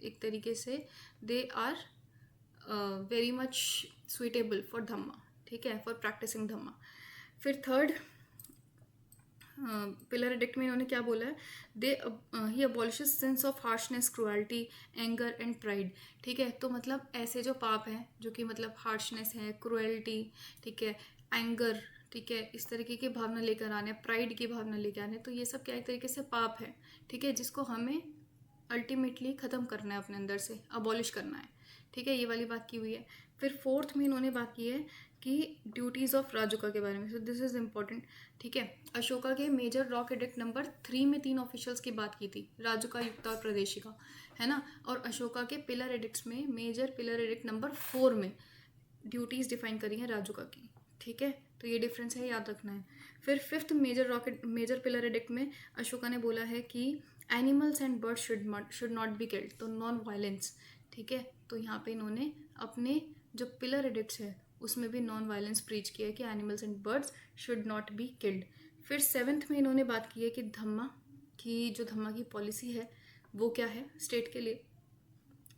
एक तरीके से they are very much suitable for Dhamma. ठीक है, फॉर प्रैक्टिसिंग धम्मा। फिर थर्ड पिलर एडिक्ट में इन्होंने क्या बोला है, they he abolishes sense of harshness, cruelty, anger and pride. ठीक है, तो मतलब ऐसे जो पाप हैं, जो कि मतलब हार्शनेस है, क्रुएल्टी, ठीक है, एंगर, ठीक है, इस तरीके की भावना लेकर आने, प्राइड की भावना लेकर आने, तो ये सब क्या एक तरीके से पाप है। ठीक है, जिसको हमें अल्टीमेटली ख़त्म करना है, अपने अंदर से अबॉलिश करना है। ठीक है, ये वाली बात की हुई है। फिर फोर्थ में इन्होंने बात की है कि ड्यूटीज़ ऑफ राजुका के बारे में। So this is important. ठीक है, अशोका के मेजर रॉक एडिक्ट नंबर 3 में 3 ऑफिशियल्स की बात की थी, राजुका, युक्ता और प्रदेशिका, है ना। और अशोका के पिलर एडिक्ट्स में मेजर पिलर एडिक्ट नंबर 4 में ड्यूटीज़ डिफाइन करी हैं राजुका की। ठीक है, तो ये डिफरेंस है, याद रखना है। फिर फिफ्थ मेजर पिलर एडिक्ट में अशोका ने बोला है कि animals and birds should not be killed, तो नॉन वायलेंस। ठीक है, तो यहाँ पे इन्होंने अपने जो पिलर एडिक्ट्स है उसमें भी नॉन वायलेंस प्रीच किया है कि animals and birds should not be killed. फिर सेवेंथ में इन्होंने बात की है कि धम्मा की पॉलिसी है वो क्या है स्टेट के लिए।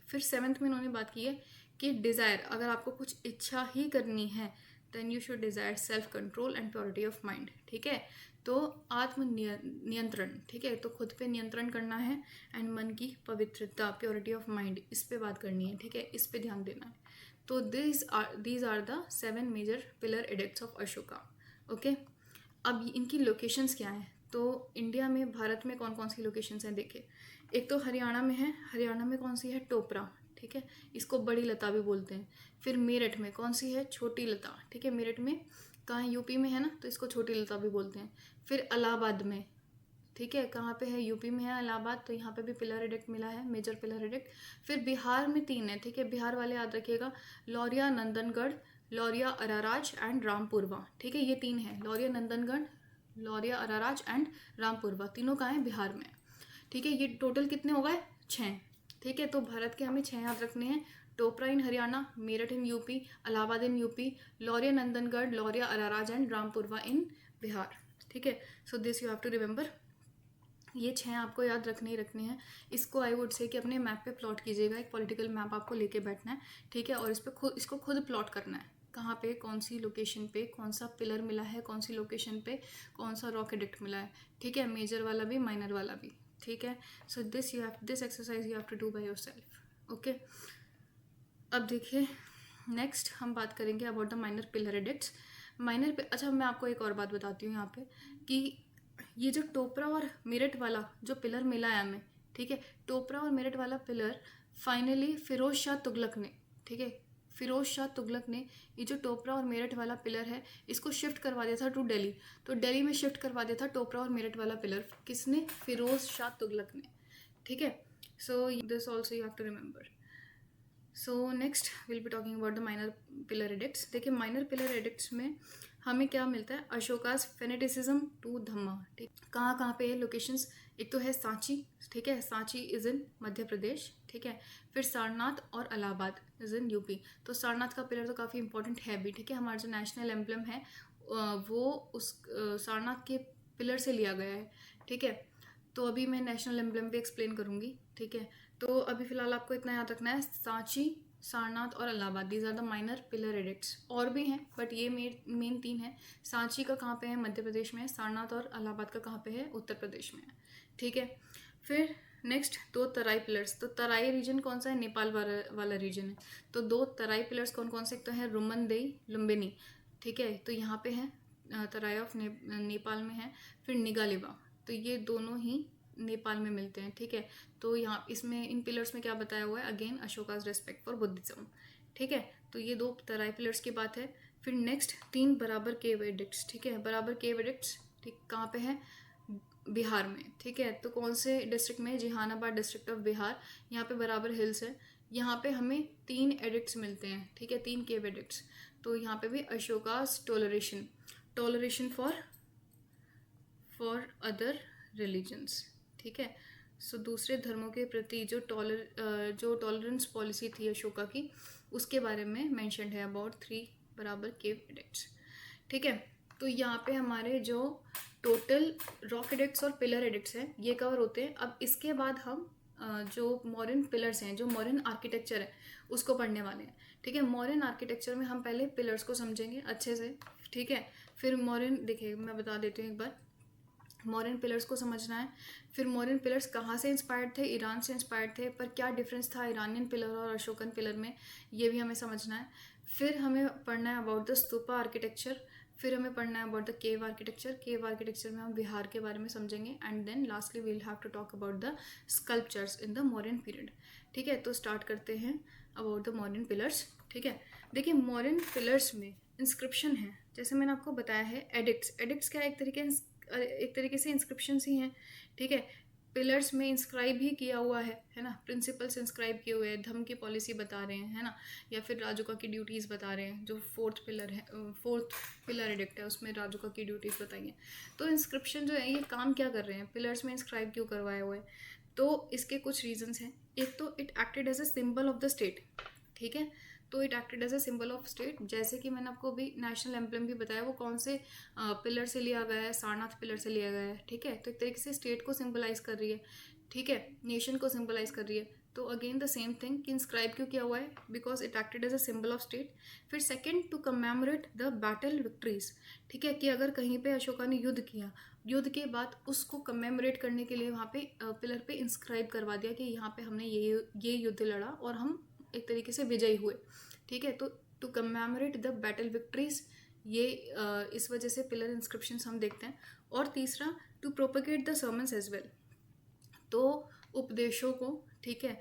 फिर सेवेंथ में इन्होंने बात की है कि डिज़ायर, अगर आपको कुछ इच्छा ही करनी है then you should desire self control and purity of mind. ठीक है, तो आत्म नियंत्रण, ठीक है, तो खुद पे नियंत्रण करना है एंड मन की पवित्रता, प्योरिटी ऑफ माइंड, इस पे बात करनी है। ठीक है, इस पे ध्यान देना है। तो these are the 7 major pillar edicts of Ashoka. Okay, अब इनकी लोकेशंस क्या हैं? तो इंडिया में, भारत में कौन कौन सी लोकेशंस हैं देखें। एक तो हरियाणा में है, हरियाणा में कौन सी है? टोपरा। ठीक है, इसको बड़ी लता भी बोलते हैं। फिर मेरठ में कौन सी है? छोटी लता। ठीक है, मेरठ में कहाँ है? यूपी में है ना, तो इसको छोटी लता भी बोलते हैं। फिर इलाहाबाद में, ठीक है, कहाँ पे है? यूपी में है इलाहाबाद, तो यहाँ पे भी पिलर एडिक्ट मिला है, मेजर पिलर एडिक्ट। फिर बिहार में 3 है। ठीक है, बिहार वाले याद रखिएगा, लौरिया, नंदनगढ़, लौरिया, अराराज एंड रामपुरवा। ठीक है, ये 3 है, लौरिया, नंदनगढ़, लौरिया, अराराज एंड रामपुरवा, तीनों कहाँ है? बिहार में। ठीक है, ये टोटल कितने हो गए? 6। ठीक है, तो भारत के हमें 6 याद रखने हैं। Topra in Haryana, Meerut in UP, Allahabad in UP, Lauriya, Nandangarh, Lauriya, Areraj and Rampurva in Bihar. ठीक है, so this you have to remember. ये 6 आपको याद रखने ही रखने हैं। इसको आई वुड से कि अपने मैप पे प्लॉट कीजिएगा, एक पॉलिटिकल मैप आपको लेके बैठना है। ठीक है, और इसको खुद प्लॉट करना है, कहाँ पे कौन सी लोकेशन पे कौन सा पिलर मिला है, कौन सी लोकेशन पे कौन सा रॉक एडिक्ट मिला है। ठीक है, मेजर वाला भी, माइनर वाला भी। ठीक है, so this exercise you have to do by yourself. Okay, अब देखिए नेक्स्ट हम बात करेंगे about the minor pillar edicts. अच्छा, मैं आपको एक और बात बताती हूँ यहाँ पे कि ये जो टोपरा और मेरठ वाला जो पिलर मिला है हमें, ठीक है, टोपरा और मेरठ वाला पिलर फाइनली फिरोज शाह तुगलक ने, ठीक है, फिरोज शाह तुगलक ने ये जो टोपरा और मेरठ वाला पिलर है इसको शिफ्ट करवा दिया था टू दिल्ली। तो दिल्ली में शिफ्ट करवा दिया था टोपरा और मेरठ वाला पिलर, किसने? फिरोज शाह तुगलक ने। ठीक है, so this also you have to remember. So next will be talking about the minor pillar edicts. देखिए, माइनर पिलर एडिक्ट्स में हमें क्या मिलता है? Ashoka's fanaticism to dhamma. ठीक, कहाँ कहाँ पे है लोकेशंस? एक तो है सांची, ठीक है, सांची इज़ इन मध्य प्रदेश। ठीक है, फिर सारनाथ और इलाहाबाद इज़ इन यूपी। तो सारनाथ का पिलर तो काफ़ी इंपॉर्टेंट है भी। ठीक है, हमारा जो नेशनल एम्बलम है वो उस सारनाथ के पिलर से लिया गया है। ठीक है, तो अभी मैं नेशनल एम्बलम भी एक्सप्लेन करूँगी। ठीक है, तो अभी फिलहाल आपको इतना याद रखना है, सांची, सारनाथ और Allahabad, these are the minor pillar edicts. और भी हैं बट ये मेन 3 है। सांची का कहाँ पे है? मध्य प्रदेश में है। सारनाथ और इलाहाबाद का कहाँ पे है? उत्तर प्रदेश में है। ठीक है, फिर नेक्स्ट 2 तराई पिलर्स। तो तराई रीजन कौन सा है? नेपाल वाला रीजन है। तो 2 तराई पिलर्स कौन कौन से? एक तो है रुमनदेई, लुम्बिनी। ठीक है, तो यहाँ पे है तराई ऑफ नेपाल में है। फिर निगालेबा, तो ये दोनों ही नेपाल में मिलते हैं। ठीक है, तो यहाँ इसमें इन पिलर्स में क्या बताया हुआ है? Again Ashoka's respect for Buddhism. ठीक है, तो ये 2 तराई पिलर्स की बात है। फिर नेक्स्ट 3 बराबर केव एडिक्ट्स। ठीक है, बराबर केव एडिक्ट्स, ठीक, कहाँ पे है? बिहार में। ठीक है, तो कौन से डिस्ट्रिक्ट में? Jahanabad district of Bihar. यहाँ पे बराबर हिल्स है। यहाँ पे हमें 3 एडिक्ट्स मिलते हैं। ठीक है, 3 केव एडिक्ट्स। तो यहाँ पे भी Ashoka's toleration for other religions. ठीक है, सो दूसरे धर्मों के प्रति जो टॉलरेंस पॉलिसी थी अशोका की, उसके बारे में मेंशन्ड है अबाउट 3 बराबर केव एडिक्ट्स। ठीक है, तो यहाँ पे हमारे जो टोटल रॉक एडिक्ट्स और पिलर एडिक्ट्स हैं ये कवर होते हैं। अब इसके बाद हम जो मॉडर्न पिलर्स हैं, जो मॉडर्न आर्किटेक्चर है, उसको पढ़ने वाले हैं। ठीक है, मॉडर्न आर्किटेक्चर में हम पहले पिलर्स को समझेंगे अच्छे से। ठीक है, फिर मॉडर्न, देखिए मैं बता देती हूँ एक बार, मॉडर्न पिलर्स को समझना है। फिर मॉडर्न पिलर्स कहाँ से इंस्पायर्ड थे? ईरान से इंस्पायर्ड थे, पर क्या डिफरेंस था ईरानियन पिलर और अशोकन पिलर में, ये भी हमें समझना है। फिर हमें पढ़ना है अबाउट द स्तूपा आर्किटेक्चर। फिर हमें पढ़ना है अबाउट द केव आर्किटेक्चर में हम बिहार के बारे में समझेंगे। And then lastly we will have to talk about the sculptures in the modern period. ठीक है, तो स्टार्ट करते हैं अबाउट द मॉडर्न पिलर्स। ठीक है, देखिए मॉडर्न पिलर्स में इंस्क्रिप्शन है, जैसे मैंने आपको बताया है। एडिक्ट्स क्या एक तरीके से इंस्क्रिप्शन ही हैं। ठीक है, पिलर्स में इंस्क्राइब ही किया हुआ है ना, प्रिंसिपल्स इंस्क्राइब किए हुए हैं, धम्म की पॉलिसी बता रहे हैं, है ना, या फिर राजुका की ड्यूटीज़ बता रहे हैं। जो फोर्थ पिलर एडिक्ट है उसमें राजुका की ड्यूटीज़ बताई हैं। तो इंस्क्रिप्शन जो है ये काम क्या कर रहे हैं, पिलर्स में इंस्क्राइब क्यों करवाया हुआ है? तो इसके कुछ रीजंस हैं। एक तो it acted as a symbol of the state, ठीक है, तो it acted as a symbol of state. जैसे कि मैंने आपको अभी नेशनल एम्बलम भी बताया, वो कौन से पिलर से लिया गया है, सारनाथ पिलर से लिया गया है, ठीक है। तो एक तरीके से स्टेट को सिंबलाइज कर रही है, ठीक है, नेशन को सिंबलाइज कर रही है। तो अगेन द सेम थिंग कि इंस्क्राइब क्यों किया हुआ है, because it acted as a symbol of state. फिर second, to commemorate the battle victories, ठीक है, कि अगर कहीं पे अशोका ने युद्ध किया, युद्ध के बाद उसको कमेमोरेट करने के लिए वहाँ पे पिलर पे इंस्क्राइब करवा दिया कि यहाँ पे हमने ये युद्ध लड़ा और हम एक तरीके से विजयी हुए, ठीक है। तो to commemorate the battle victories, ये इस वजह से पिलर इंस्क्रिप्शन हम देखते हैं। और तीसरा, to propagate the sermons as well, तो उपदेशों को, ठीक है,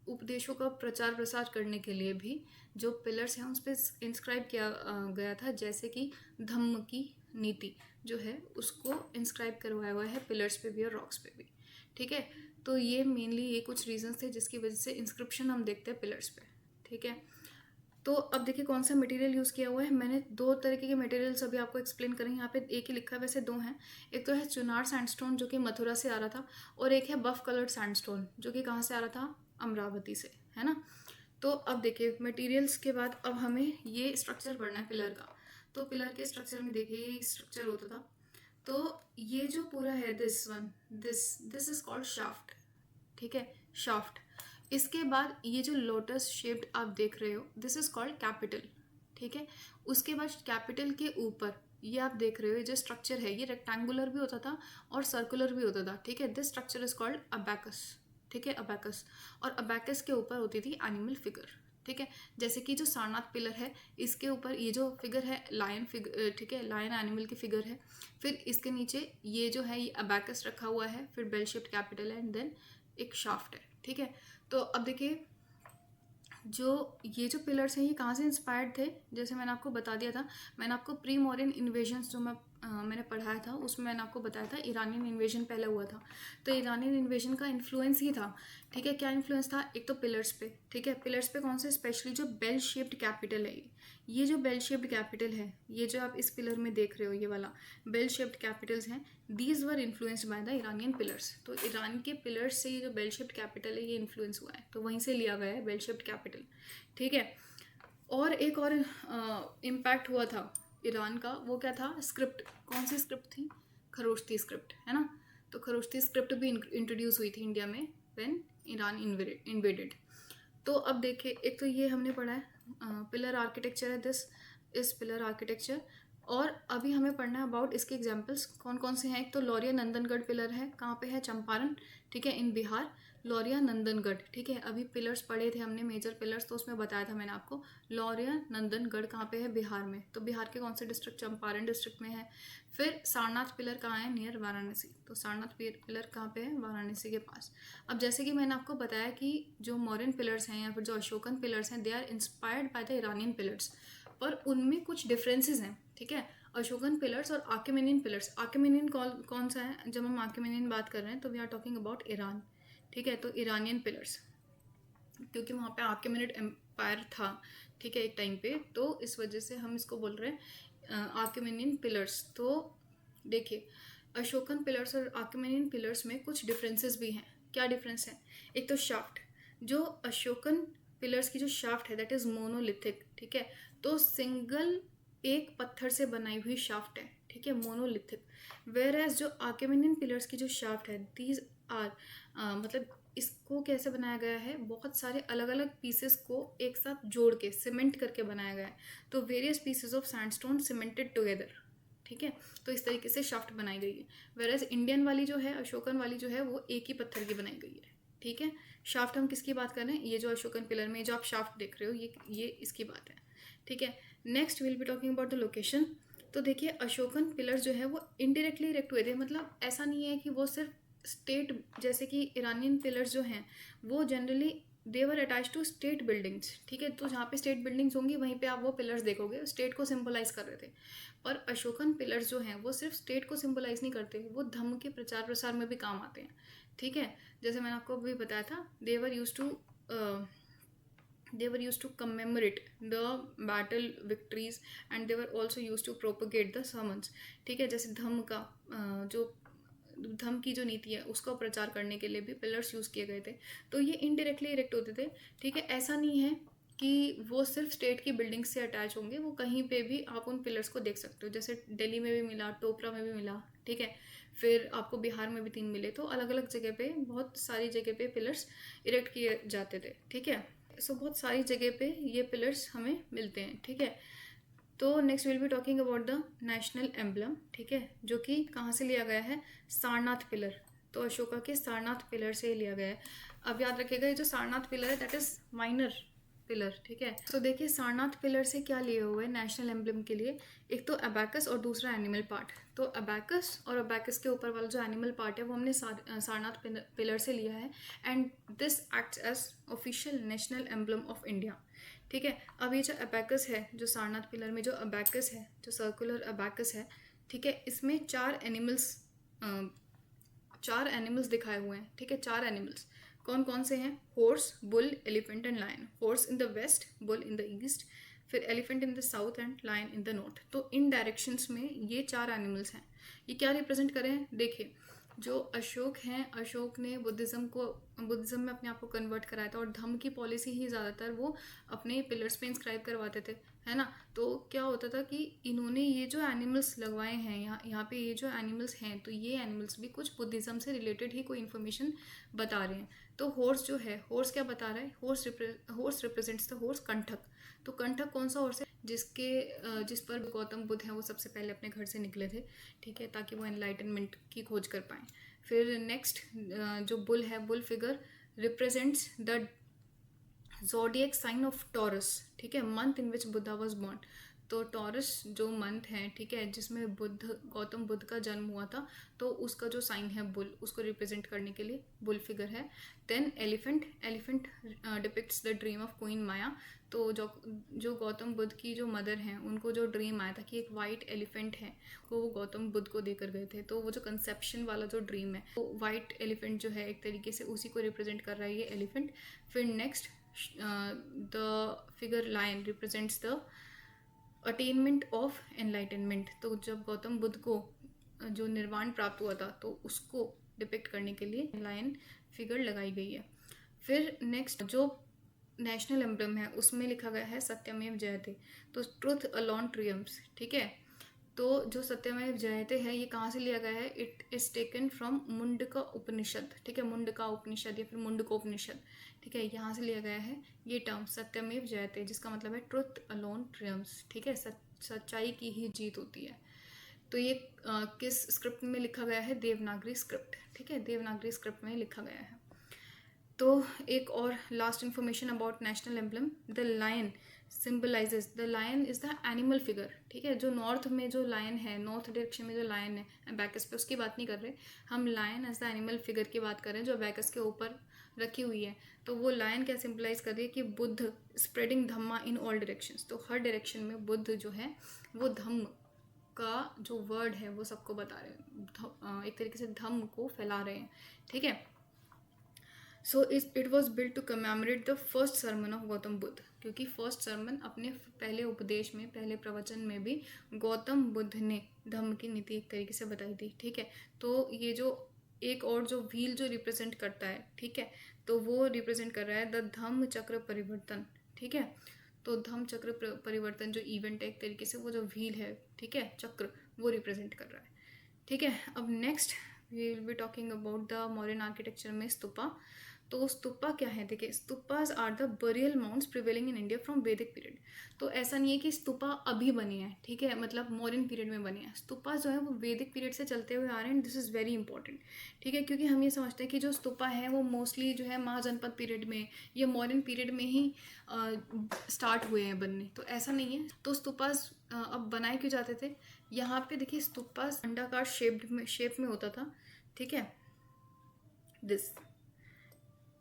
उपदेशों का प्रचार प्रसार करने के लिए भी जो पिलर्स हैं उस पर इंस्क्राइब किया गया था। जैसे कि धम्म की नीति जो है उसको इंस्क्राइब करवाया हुआ है पिलर्स पे भी और रॉक्स पे भी, ठीक है। तो ये मेनली ये कुछ रीजंस थे जिसकी वजह से इंस्क्रिप्शन हम देखते हैं पिलर्स पे, ठीक है। तो अब देखिए कौन सा मटेरियल यूज़ किया हुआ है। मैंने दो तरीके के मटेरियल्स अभी आपको एक्सप्लेन करें। यहाँ पे एक ही लिखा है, वैसे दो हैं। एक तो है चुनार सैंडस्टोन जो कि मथुरा से आ रहा था, और एक है बफ कलर्ड सैंडस्टोन जो कि कहाँ से आ रहा था, अमरावती से, है ना। तो अब देखिए मटेरियल्स के बाद अब हमें ये स्ट्रक्चर पढ़ना है पिलर का। तो पिलर के स्ट्रक्चर में देखिए ये स्ट्रक्चर होता था। तो ये जो पूरा है, दिस इज कॉल्ड शाफ्ट, ठीक है, शाफ्ट। इसके बाद ये जो लोटस शेप्ड आप देख रहे हो, दिस इज कॉल्ड कैपिटल, ठीक है। उसके बाद कैपिटल के ऊपर ये आप देख रहे हो, ये जो स्ट्रक्चर है ये रेक्टेंगुलर भी होता था और सर्कुलर भी होता था, ठीक है। This structure is called abacus, ठीक है, अबैकस। और अबैकस के ऊपर होती थी एनिमल फिगर, ठीक है। जैसे कि जो सारनाथ पिलर है इसके ऊपर ये जो फिगर है लायन फिगर, ठीक है, लायन एनिमल की फिगर है। फिर इसके नीचे ये जो है ये अबैकस रखा हुआ है, फिर बेल शेप्ड कैपिटल है, एंड देन एक शाफ्ट है, ठीक है। तो अब देखिए जो ये जो पिलर्स हैं ये कहाँ से इंस्पायर्ड थे, जैसे मैंने आपको बता दिया था। मैंने आपको प्री मॉडर्न इन्वेजन्स जो मैंने पढ़ाया था उसमें मैंने आपको बताया था ईरानियन इन्वेजन पहले हुआ था। तो ईरानियन इन्वेजन का इन्फ्लुएंस ही था, ठीक है। क्या इन्फ्लुएंस था, एक तो पिलर्स पे, ठीक है, पिलर्स पे कौन से, स्पेशली जो बेल शेप्ड कैपिटल है, ये जो बेल शेप्ड कैपिटल है, ये जो आप इस पिलर में देख रहे हो ये वाला बेल शेप्ड कैपिटल्स हैं, these were influenced by the Iranian pillars. तो ईरान के पिलर्स से ये जो बेल शेप्ड कैपिटल है ये इन्फ्लुएंस हुआ है, तो वहीं से लिया गया है बेल शेप्ड कैपिटल, ठीक है। और एक और इम्पैक्ट हुआ था ईरान का, वो क्या था, स्क्रिप्ट। कौन सी स्क्रिप्ट थी, खरोश्ती स्क्रिप्ट, है ना। तो खरोश्ती स्क्रिप्ट भी इंट्रोड्यूस हुई थी इंडिया में व्हेन ईरान इन्वेडेड। तो अब देखिए एक तो ये हमने पढ़ा है पिलर आर्किटेक्चर है, दिस इज पिलर आर्किटेक्चर। और अभी हमें पढ़ना है अबाउट इसके एग्जाम्पल्स कौन कौन से हैं। एक तो लौरिया नंदनगढ़ पिलर है, कहाँ पे है, चंपारण, ठीक है, इन बिहार। लौरिया नंदनगढ़, ठीक है, अभी पिलर्स पढ़े थे हमने मेजर पिलर्स, तो उसमें बताया था मैंने आपको। लौरिया नंदनगढ़ कहाँ पे है, बिहार में। तो बिहार के कौन से डिस्ट्रिक्ट, चंपारण डिस्ट्रिक्ट में है। फिर सारनाथ पिलर कहाँ है, नियर वाराणसी। तो सारनाथ पिलर कहाँ पे है, वाराणसी के पास। अब जैसे कि मैंने आपको बताया कि जो मौर्यन पिलर्स हैं या फिर जो अशोकन पिलर्स हैं, they are inspired by the Iranian pillars, पर उनमें कुछ डिफरेंसेस हैं, ठीक है। अशोकन पिलर्स और आर्किमेनियन पिलर्स। आर्किमेनियन कौन सा है, जब हम आर्किमेनियन बात कर रहे हैं तो we are talking about Iran, ठीक है। तो ईरानियन पिलर्स, क्योंकि वहाँ पे आर्किमेनिड एम्पायर था, ठीक है, एक टाइम पे, तो इस वजह से हम इसको बोल रहे हैं आर्किमेनियन पिलर्स। तो देखिए अशोकन पिलर्स और आर्किमेनियन पिलर्स में कुछ डिफरेंसेस भी हैं। क्या डिफरेंस है, एक तो शाफ्ट, जो अशोकन पिलर्स की जो शाफ्ट है दैट इज मोनोलिथिक, ठीक है। तो सिंगल एक पत्थर से बनाई हुई शाफ्ट है, ठीक है, मोनोलिथिक। वेयर एज जो आर्किमेनियन पिलर्स की जो शाफ्ट है, दीज आर मतलब इसको कैसे बनाया गया है, बहुत सारे अलग अलग पीसेस को एक साथ जोड़ के सीमेंट करके बनाया गया है। तो various pieces of sandstone cemented together, ठीक है। तो इस तरीके से शाफ्ट बनाई गई है। वेरएज इंडियन वाली जो है, अशोकन वाली जो है, वो एक ही पत्थर की बनाई गई है, ठीक है। शाफ्ट हम किसकी बात कर रहे हैं, ये जो अशोकन पिलर में जो आप शाफ्ट देख रहे हो ये इसकी बात है, ठीक है। Next will be talking about the location. तो देखिए अशोकन पिलर जो है वो इनडायरेक्टली इरेक्ट हुए थे, मतलब ऐसा नहीं है कि वो सिर्फ स्टेट, जैसे कि ईरानियन पिलर्स जो हैं वो generally they were attach to state buildings, ठीक है। तो जहाँ पे स्टेट बिल्डिंग्स होंगी वहीं पे आप वो पिलर्स देखोगे, स्टेट को सिंबलाइज कर रहे थे। पर अशोकन पिलर्स जो हैं वो सिर्फ स्टेट को सिंबलाइज नहीं करते, वो धम्म के प्रचार प्रसार में भी काम आते हैं, ठीक है। जैसे मैंने आपको अभी बताया था, they were used to commemorate the battle victories and they were also used to propagate the sermons, ठीक है। जैसे धम्म का जो धम्म की जो नीति है उसका प्रचार करने के लिए भी पिलर्स यूज़ किए गए थे। तो ये इनडायरेक्टली इरेक्ट होते थे, ठीक है। ऐसा नहीं है कि वो सिर्फ स्टेट की बिल्डिंग से अटैच होंगे, वो कहीं पे भी आप उन पिलर्स को देख सकते हो। जैसे दिल्ली में भी मिला, टोपरा में भी मिला, ठीक है। फिर आपको बिहार में भी 3 मिले। तो अलग अलग जगह पे, बहुत सारी जगह पे पिलर्स इरेक्ट किए जाते थे, ठीक है। सो बहुत सारी जगह पे ये पिलर्स हमें मिलते हैं, ठीक है। तो next will be talking about the national emblem, ठीक है, जो कि कहाँ से लिया गया है, सारनाथ पिलर। तो अशोका के सारनाथ पिलर से लिया गया है। अब याद रखिएगा ये जो सारनाथ पिलर है दैट इज माइनर पिलर, ठीक है। तो देखिए सारनाथ पिलर से क्या लिए हुए हैं नेशनल एम्बलम के लिए, एक तो अबैकस और दूसरा एनिमल पार्ट। तो अबैकस और अबैकस के ऊपर वाला जो एनिमल पार्ट है वो हमने सारनाथ पिलर से लिया है and this acts as official national emblem of India, ठीक है। अब ये जो अबैकस है, जो सारनाथ पिलर में जो अबैकस है, जो सर्कुलर अबैकस है, ठीक है, इसमें चार एनिमल्स दिखाए हुए हैं, ठीक है। 4 एनिमल्स कौन कौन से हैं, horse, bull, elephant and lion. Horse in the west, bull in the east, फिर elephant in the south and lion in the north. तो इन डायरेक्शंस में ये 4 एनिमल्स हैं। ये क्या रिप्रेजेंट कर रहे हैं, देखिए जो अशोक हैं, अशोक ने बुद्धिज़्म में अपने आप को कन्वर्ट कराया था और धम्म की पॉलिसी ही ज़्यादातर वो अपने पिलर्स पे इंस्क्राइब करवाते थे, है ना। तो क्या होता था कि इन्होंने ये जो एनिमल्स लगवाए हैं यहाँ पे ये जो एनिमल्स हैं, तो ये एनिमल्स भी कुछ बुद्धिज़्म से रिलेटेड ही कोई इन्फॉर्मेशन बता रहे हैं। तो हॉर्स जो है, हॉर्स क्या बता रहा है, हॉर्स रिप्रेजेंट्स द हॉर्स कंठक। तो कंठक कौन सा हॉर्स है, जिस पर गौतम बुद्ध हैं वो सबसे पहले अपने घर से निकले थे, ठीक है, ताकि वो एनलाइटनमेंट की खोज कर पाएँ। फिर नेक्स्ट जो बुल है, bull figure represents the zodiac sign of Taurus, ठीक है, month in which Buddha was born. तो टॉरस जो मंथ है, ठीक है, जिसमें गौतम बुद्ध का जन्म हुआ था, तो उसका जो साइन है बुल, उसको रिप्रेजेंट करने के लिए बुल फिगर है। Then elephant depicts the dream of queen Maya. तो जो गौतम बुद्ध की जो मदर हैं, उनको जो ड्रीम आया था कि एक वाइट एलिफेंट है, वो गौतम बुद्ध को देकर गए थे। तो वो जो कंसेप्शन वाला जो ड्रीम है, वो वाइट एलिफेंट जो है एक तरीके से उसी को रिप्रेजेंट कर रहा है ये एलिफेंट। फिर next the figure lion represents the attainment of enlightenment. तो जब गौतम बुद्ध को जो निर्वाण प्राप्त हुआ था, तो उसको डिपिक्ट करने के लिए लायन फिगर लगाई गई है। फिर नेक्स्ट जो नेशनल एम्बलम है उसमें लिखा गया है सत्यमेव जयते। तो ट्रुथ अलोन ट्रियम्फ्स, ठीक है। तो जो सत्यमेव जयते है ये कहाँ से लिया गया है, it is taken from Mundaka Upanishad, ठीक है, मुंडका उपनिषद या फिर मुंडकोपनिषद, ठीक है, यहाँ से लिया गया है ये टर्म सत्यमेव जयते, जिसका मतलब है ट्रुथ अलोन ट्रियम्फ्स, ठीक है, सच्चाई की ही जीत होती है। तो ये किस स्क्रिप्ट में लिखा गया है, देवनागरी स्क्रिप्ट, ठीक है, देवनागरी स्क्रिप्ट में लिखा गया है। तो एक और last information about national emblem, the lion symbolises, the lion is the animal figure, ठीक है। जो नॉर्थ में जो लायन है, नॉर्थ डायरेक्शन में जो लायन है अबैकस पे, उसकी बात नहीं कर रहे हम, lion as the animal figure की बात कर रहे हैं जो अबैकस के ऊपर रखी हुई है। तो वो लायन क्या सिम्बलाइज कर रही है कि Buddha spreading Dhamma in all directions. तो हर डायरेक्शन में बुद्ध जो है वो धम्म का जो वर्ड है वो सबको बता रहे हैं, एक तरीके से धम्म को फैला रहे हैं, ठीक है। So it was build to commemorate the first sermon of Gautam Buddha, क्योंकि फर्स्ट सरमन अपने पहले उपदेश में, पहले प्रवचन में भी गौतम बुद्ध ने धम्म की नीति एक तरीके से बताई थी, ठीक है। तो ये जो एक और जो व्हील जो रिप्रेजेंट करता है, ठीक है, तो वो रिप्रेजेंट कर रहा है द धम्म चक्र परिवर्तन, ठीक है। तो धम्म चक्र परिवर्तन जो इवेंट है एक तरीके से, वो जो व्हील है, ठीक है, चक्र, वो रिप्रेजेंट कर रहा है, ठीक है। अब next we will be talking about the modern architecture में स्तूपा। तो स्तूपा क्या है, देखिए stupas are the burial mounds prevailing in India from Vedic period. तो ऐसा नहीं है कि स्तूपा अभी बने हैं, ठीक है, मतलब मॉडर्न पीरियड में बने हैं। स्तूपा जो है वो वैदिक पीरियड से चलते हुए आ रहे हैं, दिस इज़ वेरी इंपॉर्टेंट, ठीक है, क्योंकि हम ये समझते हैं कि जो स्तूपा है वो मोस्टली जो है महाजनपद पीरियड में या मॉडर्न पीरियड में ही स्टार्ट हुए हैं बनने, तो ऐसा नहीं है। तो स्तूपाज अब बनाए क्यों जाते थे, यहाँ पे देखिए स्तूपाज अंडाकार शेप में होता था, ठीक है, दिस,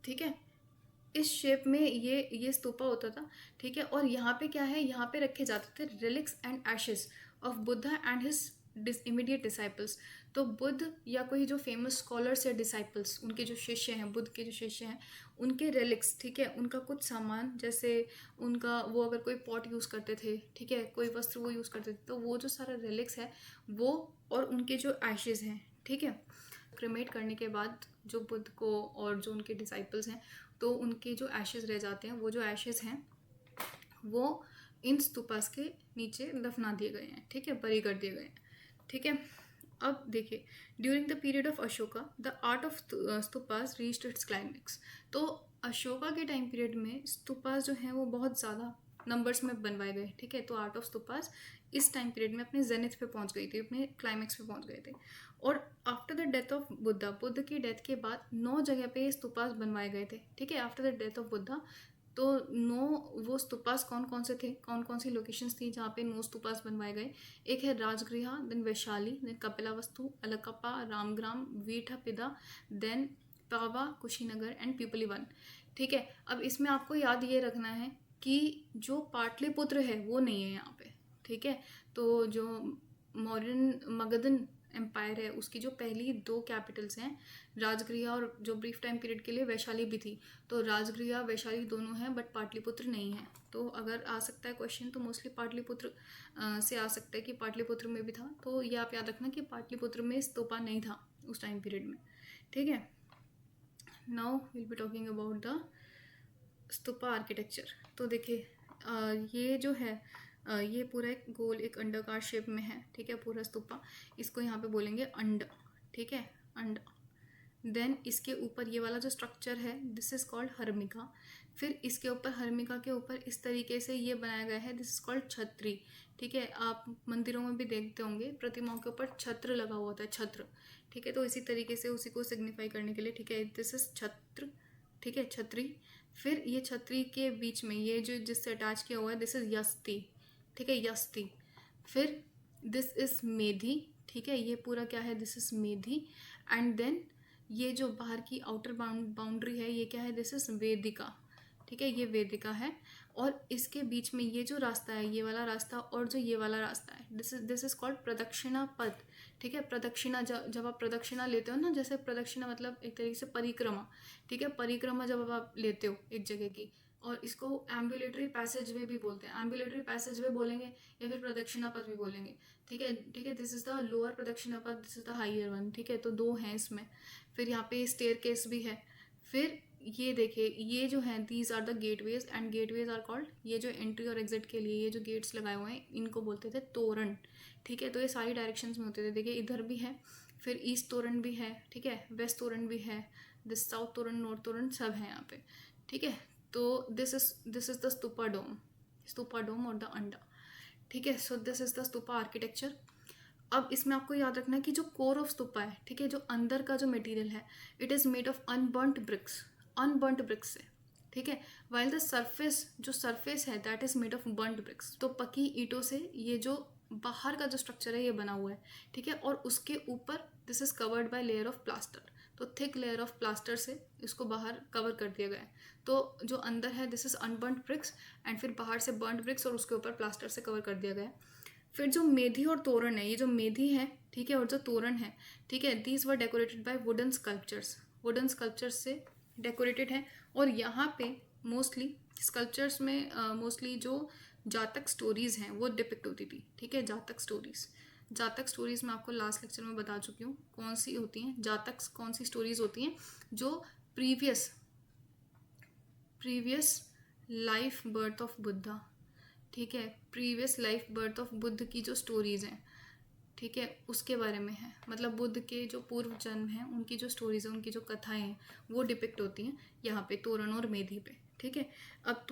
ठीक है। इस शेप में ये स्तूपा होता था, ठीक है। और यहाँ पे क्या है, यहाँ पे रखे जाते थे relics and ashes of Buddha and his immediate disciples. तो बुद्ध या कोई जो फेमस स्कॉलर्स या डिसाइपल्स, उनके जो शिष्य हैं, बुद्ध के जो शिष्य हैं, उनके रेलिक्स, ठीक है, उनका कुछ सामान, जैसे उनका वो अगर कोई पॉट यूज़ करते थे, ठीक है, कोई वस्त्र वो यूज़ करते थे, तो वो जो सारा रेलिक्स है वो, और उनके जो एशेज़ हैं, ठीक है, क्रिमेट करने के बाद जो बुद्ध को और जो उनके डिसाइपल्स हैं, तो उनके जो एशेज़ रह जाते हैं, वो जो एशेज़ हैं वो इन स्तूपास के नीचे दफना दिए गए हैं, ठीक है, बरी कर दिए गए हैं, ठीक है। अब देखिए, during the period of Ashoka the art of stupas reached it's climax. तो अशोका के टाइम पीरियड में स्तूपास जो हैं वो बहुत ज़्यादा नंबर्स में बनवाए गए, ठीक है। तो आर्ट ऑफ स्तूपास इस टाइम पीरियड में अपने जेनिथ पे पहुंच गई थी, अपने क्लाइमेक्स पे पहुंच गए थे। और after the death of Buddha, Buddha की डेथ के बाद 9 जगह पे स्तूपास बनवाए गए थे, ठीक है, after the death of Buddha. तो 9 वो स्तूपास कौन कौन से थे, कौन कौन सी लोकेशंस थी जहाँ पे 9 स्तूपास बनवाए गए? एक है Rajgriha, then Vaishali, then Kapilavastu, Allakappa, Ramagrama, Vethapida, then Pava, Kushinagar and Pippalivana, ठीक है। अब इसमें आपको याद ये रखना है कि जो पाटलिपुत्र है वो नहीं है यहाँ पे, ठीक है। तो जो मौर्यन मगधन एम्पायर है उसकी जो पहली 2 कैपिटल्स हैं, राजगृह, और जो ब्रीफ टाइम पीरियड के लिए वैशाली भी थी, तो राजगृह वैशाली दोनों हैं, बट पाटलिपुत्र नहीं है। तो अगर आ सकता है क्वेश्चन तो मोस्टली पाटलिपुत्र से आ सकता है कि पाटलिपुत्र में भी था। तो ये आप याद रखना कि पाटलिपुत्र में स्तूपा नहीं था उस टाइम पीरियड में, ठीक है। Now will be talking about the stupa architecture. तो देखिए, ये जो है ये पूरा एक गोल, एक अंडाकार शेप में है, ठीक है, पूरा स्तूपा। इसको यहाँ पे बोलेंगे अंड, ठीक है, अंड। देन इसके ऊपर ये वाला जो स्ट्रक्चर है दिस इज कॉल्ड हर्मिका। फिर इसके ऊपर, हर्मिका के ऊपर इस तरीके से ये बनाया गया है, दिस इज कॉल्ड छतरी, ठीक है। आप मंदिरों में भी देखते होंगे प्रतिमाओं के ऊपर छत्र लगा हुआ होता है, छत्र, ठीक है। तो इसी तरीके से उसी को सिग्निफाई करने के लिए, ठीक है, दिस इज छत्र, ठीक है, छतरी। फिर ये छतरी के बीच में ये जो जिससे अटैच किया हुआ है दिस इज यस्ती, ठीक है, यस्ती। फिर दिस इज मेधी, ठीक है, ये पूरा क्या है, this is medhi. And then ये जो बाहर की आउटर बाउंड्री है ये क्या है, दिस इज वेदिका, ठीक है, ये वेदिका है। और इसके बीच में ये जो रास्ता है, ये वाला रास्ता और जो ये वाला रास्ता है, दिस इज कॉल्ड प्रदक्षिणा पथ, ठीक है। प्रदक्षिणा, जब आप प्रदक्षिणा लेते हो ना, जैसे प्रदक्षिणा मतलब एक तरीके से परिक्रमा, ठीक है, परिक्रमा जब आप लेते हो एक जगह की, और इसको एम्बुलेटरी पैसेज वे भी बोलते हैं, एम्बुलेटरी पैसेज वे बोलेंगे या फिर प्रदक्षिणा पथ भी बोलेंगे, ठीक है, ठीक है। दिस इज द लोअर प्रदक्षिणा पथ, this is the higher one, ठीक है। तो 2 हैं इसमें। फिर यहाँ पे स्टेयर केस भी है। फिर ये देखिए, ये जो है these are the gateways, and gateways are called, ये जो एंट्री और एग्जिट के लिए ये जो गेट्स लगाए हुए हैं इनको बोलते थे तोरण, ठीक है। तो ये सारी डायरेक्शंस में होते थे, देखिए इधर भी है, फिर ईस्ट तोरण भी है, ठीक है, वेस्ट तोरण भी है, दिस साउथ तोरण, नॉर्थ तोरण, सब है यहाँ पे, ठीक है। तो दिस इज द स्तूपा डोम और द अंडा, ठीक है। So this is the stupa architecture. अब इसमें आपको याद रखना है कि जो कोर ऑफ स्तूपा है, ठीक है, जो अंदर का जो मटेरियल है, it is made of unburnt bricks से, ठीक है। वाइल द सरफेस, जो सरफेस है that is made of burnt bricks. तो पकी ईंटों से ये जो बाहर का जो स्ट्रक्चर है ये बना हुआ है, ठीक है। और उसके ऊपर this is covered by layer of plaster, तो थिक लेयर ऑफ प्लास्टर से इसको बाहर कवर कर दिया गया है। तो जो अंदर है दिस इज अनबर्nt ब्रिक्स, एंड फिर बाहर से बर्nt ब्रिक्स और उसके ऊपर प्लास्टर से कवर कर दिया गया है। फिर जो मेधी और तोरण है, ये जो मेधी है, ठीक है, और जो तोरण है, ठीक है, these were decorated by wooden sculptures से डेकोरेटेड है। और यहाँ पे मोस्टली स्कल्पचर्स में मोस्टली जो जातक स्टोरीज हैं वो डिपिक्ट होती थी, ठीक है। जातक स्टोरीज मैं आपको लास्ट लेक्चर में बता चुकी हूँ कौन सी होती हैं जातक, कौन सी स्टोरीज होती हैं जो previous life birth of Buddha, ठीक है, previous life birth of Buddha की जो स्टोरीज हैं, ठीक है, उसके बारे में है। मतलब बुद्ध के जो पूर्व जन्म हैं उनकी जो स्टोरीज हैं, उनकी जो कथाएं हैं वो डिपिक्ट होती हैं यहाँ पे तोरण और मेधी पे, ठीक है। अब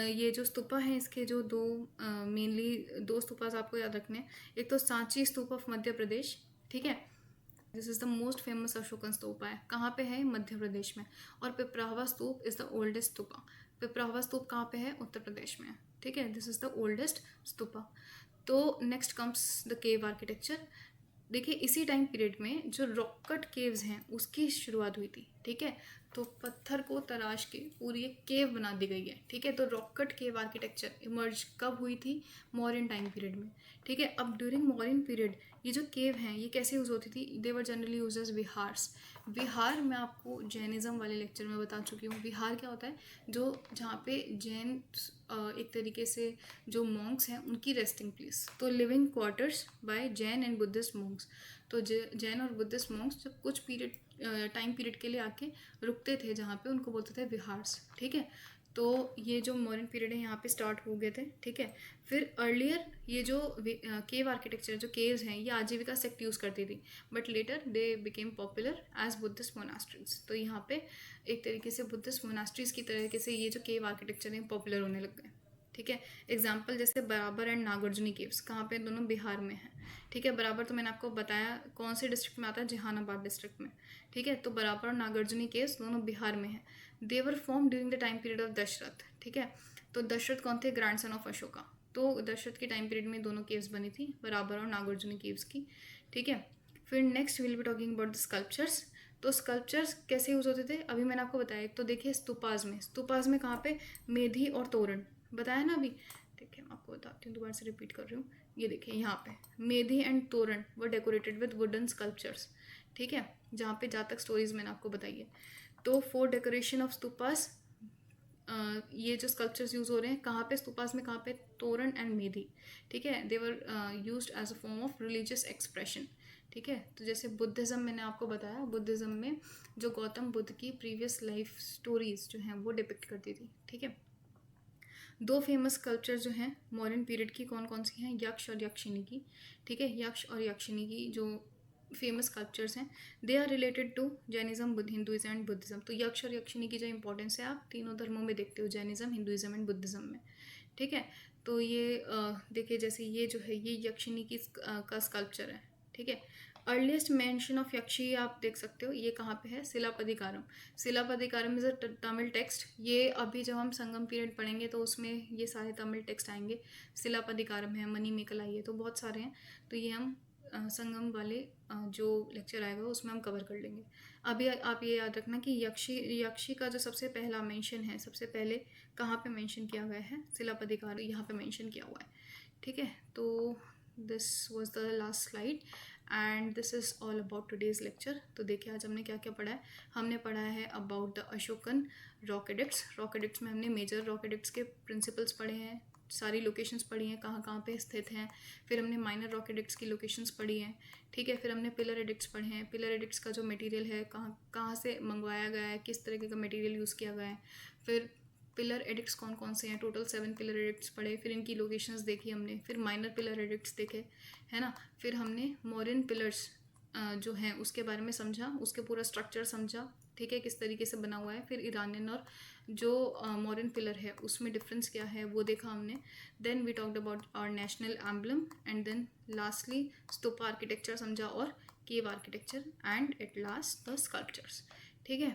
ये जो स्तूपा है इसके जो मेनली 2 स्तूपास आपको याद रखने हैं। एक तो सांची स्तूप ऑफ मध्य प्रदेश, ठीक है, this is the most famous Ashokan stupa है, कहाँ पे है, मध्य प्रदेश में। और Piprahwa stupa is the oldest stupa. Piprahwa stupa कहाँ पे है, उत्तर प्रदेश में, ठीक है। This is the oldest stupa. तो next comes the cave architecture. देखिए इसी टाइम पीरियड में जो रॉक कट केव्स हैं उसकी शुरुआत हुई थी, ठीक है। तो पत्थर को तराश के पूरी एक केव बना दी गई है, ठीक है। तो rock cut cave architecture emerge कब हुई थी? मॉडर्न टाइम पीरियड में, ठीक है। अब ड्यूरिंग मॉडर्न पीरियड ये जो केव हैं ये कैसे यूज़ होती थी? दे वर जनरली यूज एज विहार्स। विहार मैं आपको जैनिज़्म वाले लेक्चर में बता चुकी हूँ। विहार क्या होता है? जो जहाँ पे जैन एक तरीके से जो मॉन्क्स हैं उनकी रेस्टिंग प्लेस। तो living quarters by Jain and Buddhist monks. तो जैन और बुद्धिस्ट मॉन्क्स जब कुछ पीरियड टाइम पीरियड के लिए आके रुकते थे जहाँ पे, उनको बोलते थे विहार्स, ठीक है। तो ये जो मॉडर्न पीरियड है यहाँ पे स्टार्ट हो गए थे, ठीक है। फिर अर्लियर ये जो केव आर्किटेक्चर, जो केव्स हैं, ये आजीविका सेक्ट यूज़ करती थी, but later they became popular as Buddhist monasteries. तो यहाँ पे एक तरीके से बुद्धिस्ट मोनास्ट्रीज की तरीके से ये जो केव आर्किटेक्चर है पॉपुलर होने लग गए, ठीक है। एग्जाम्पल जैसे बराबर एंड नागार्जुनी केव्स, कहाँ पे? दोनों बिहार में हैं, ठीक है। बराबर तो मैंने आपको बताया कौन से डिस्ट्रिक्ट में आता है, जहानाबाद डिस्ट्रिक्ट में, ठीक है। तो बराबर और नागार्जुनी केव्स दोनों बिहार में हैं। They were form during the time period of Dasharath, ठीक है। तो दशरथ कौन थे? Grandson of Ashoka. तो दशरथ के टाइम पीरियड में दोनों केव्स बनी थी, बराबर और नागार्जुनी केव्स की, ठीक है। फिर next will be talking about the sculptures. तो स्कल्पचर्स कैसे यूज़ होते थे अभी मैंने आपको बताया। तो देखिए स्तूपाज में, स्तूपाज में कहाँ पे? मेधी और तोरण बताया ना अभी। देखिए मैं आपको बताती हूँ, दोबारा से रिपीट कर रही हूँ। ये देखिए यहाँ पे मेधी एंड तोरण वर डेकोरेटेड विद वुडन स्कल्पचर्स, ठीक है। जहाँ पे जातक स्टोरीज मैंने आपको बताई है। तो फॉर डेकोरेशन ऑफ स्तूपास ये जो स्कल्पचर्स यूज़ हो रहे हैं कहाँ पे? स्तूपास में कहाँ पे? तोरण एंड मेधी, ठीक है। They were used as a form of religious expression, ठीक है। तो जैसे बुद्धिज़्म मैंने आपको बताया, बुद्धिज़्म में जो गौतम बुद्ध की प्रीवियस लाइफ स्टोरीज जो हैं वो डिपिक्ट करती थी, ठीक है। दो फेमस स्कल्पचर जो हैं मॉडर्न पीरियड की कौन कौन सी हैं? यक्ष और यक्षिणी की, ठीक है। यक्ष और यक्षिणी की जो फेमस स्कल्पचर्स हैं they are related to Jainism, Hinduism and Buddhism. तो यक्ष और यक्षिणी की जो इंपॉर्टेंस है आप तीनों धर्मों में देखते हो, जैनिज्म, हिंदुइज्म एंड बुद्धिज्म में, ठीक है। तो ये देखिए जैसे ये जो है ये यक्षिणी की का स्कल्पचर है, ठीक है। अर्लीस्ट मेंशन ऑफ यक्षी आप देख सकते हो, ये कहाँ पे है? शिलापदिकारम। शिलापदिकारम इज अ तमिल टेक्स्ट। ये अभी जब हम संगम पीरियड पढ़ेंगे तो उसमें ये सारे तमिल टेक्स्ट आएंगे। शिलापदिकारम है, मणिमेकलाई है, तो बहुत सारे हैं। तो ये हम संगम वाले जो लेक्चर आएगा उसमें हम कवर कर लेंगे। अभी आप ये याद रखना कि यक्षी का जो सबसे पहला मेंशन है, सबसे पहले कहाँ पे मेंशन किया गया है? शिलापदिकार यहाँ पे मेंशन किया हुआ है, ठीक है। तो this was the last slide and this is all about today's lecture. तो देखिए आज हमने क्या क्या पढ़ा है। हमने पढ़ा है about the Ashokan rock addicts. Rock addicts में हमने मेजर रॉक एडिक्ट्स के प्रिंसिपल्स पढ़े हैं, सारी लोकेशंस पढ़ी हैं, कहाँ कहाँ पे स्थित हैं। फिर हमने माइनर रॉक एडिक्ट्स की लोकेशंस पढ़ी हैं, ठीक है। फिर हमने पिलर एडिक्ट्स पढ़े हैं। पिलर एडिक्ट्स का जो मटेरियल है कहाँ कहाँ से मंगवाया गया है, किस तरीके का मटेरियल यूज़ किया गया है। फिर पिलर एडिक्ट्स कौन कौन से हैं, टोटल 7 पिलर एडिक्ट्स पढ़े। फिर इनकी लोकेशंस देखी हमने। फिर माइनर पिलर एडिक्ट्स देखे, है ना। फिर हमने मॉडर्न पिलर्स जो हैं उसके बारे में समझा, उसके पूरा स्ट्रक्चर समझा, ठीक है, किस तरीके से बना हुआ है। फिर ईरानियन और जो मॉडर्न पिलर है उसमें डिफरेंस क्या है वो देखा हमने। Then we talked about our national emblem and then lastly stupa architecture समझा और cave architecture and at last the sculptures, ठीक है।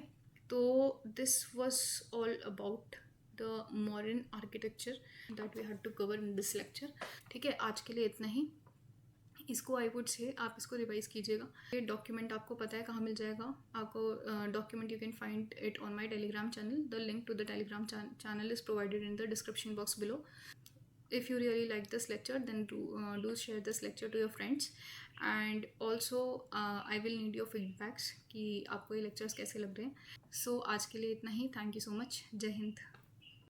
तो this was all about the modern architecture that we had to cover in this lecture, ठीक है। आज के लिए इतना ही। इसको आई वुड से आप इसको रिवाइज कीजिएगा। ये डॉक्यूमेंट आपको पता है कहाँ मिल जाएगा आपको। Document you can find it on my Telegram channel. The link to the Telegram channel is provided in the description box below. If you really like this lecture then do share this lecture to your friends and also I will need your feedbacks कि आपको ये lectures कैसे लग रहे हैं। So आज के लिए इतना ही। Thank you so much. जय हिंद।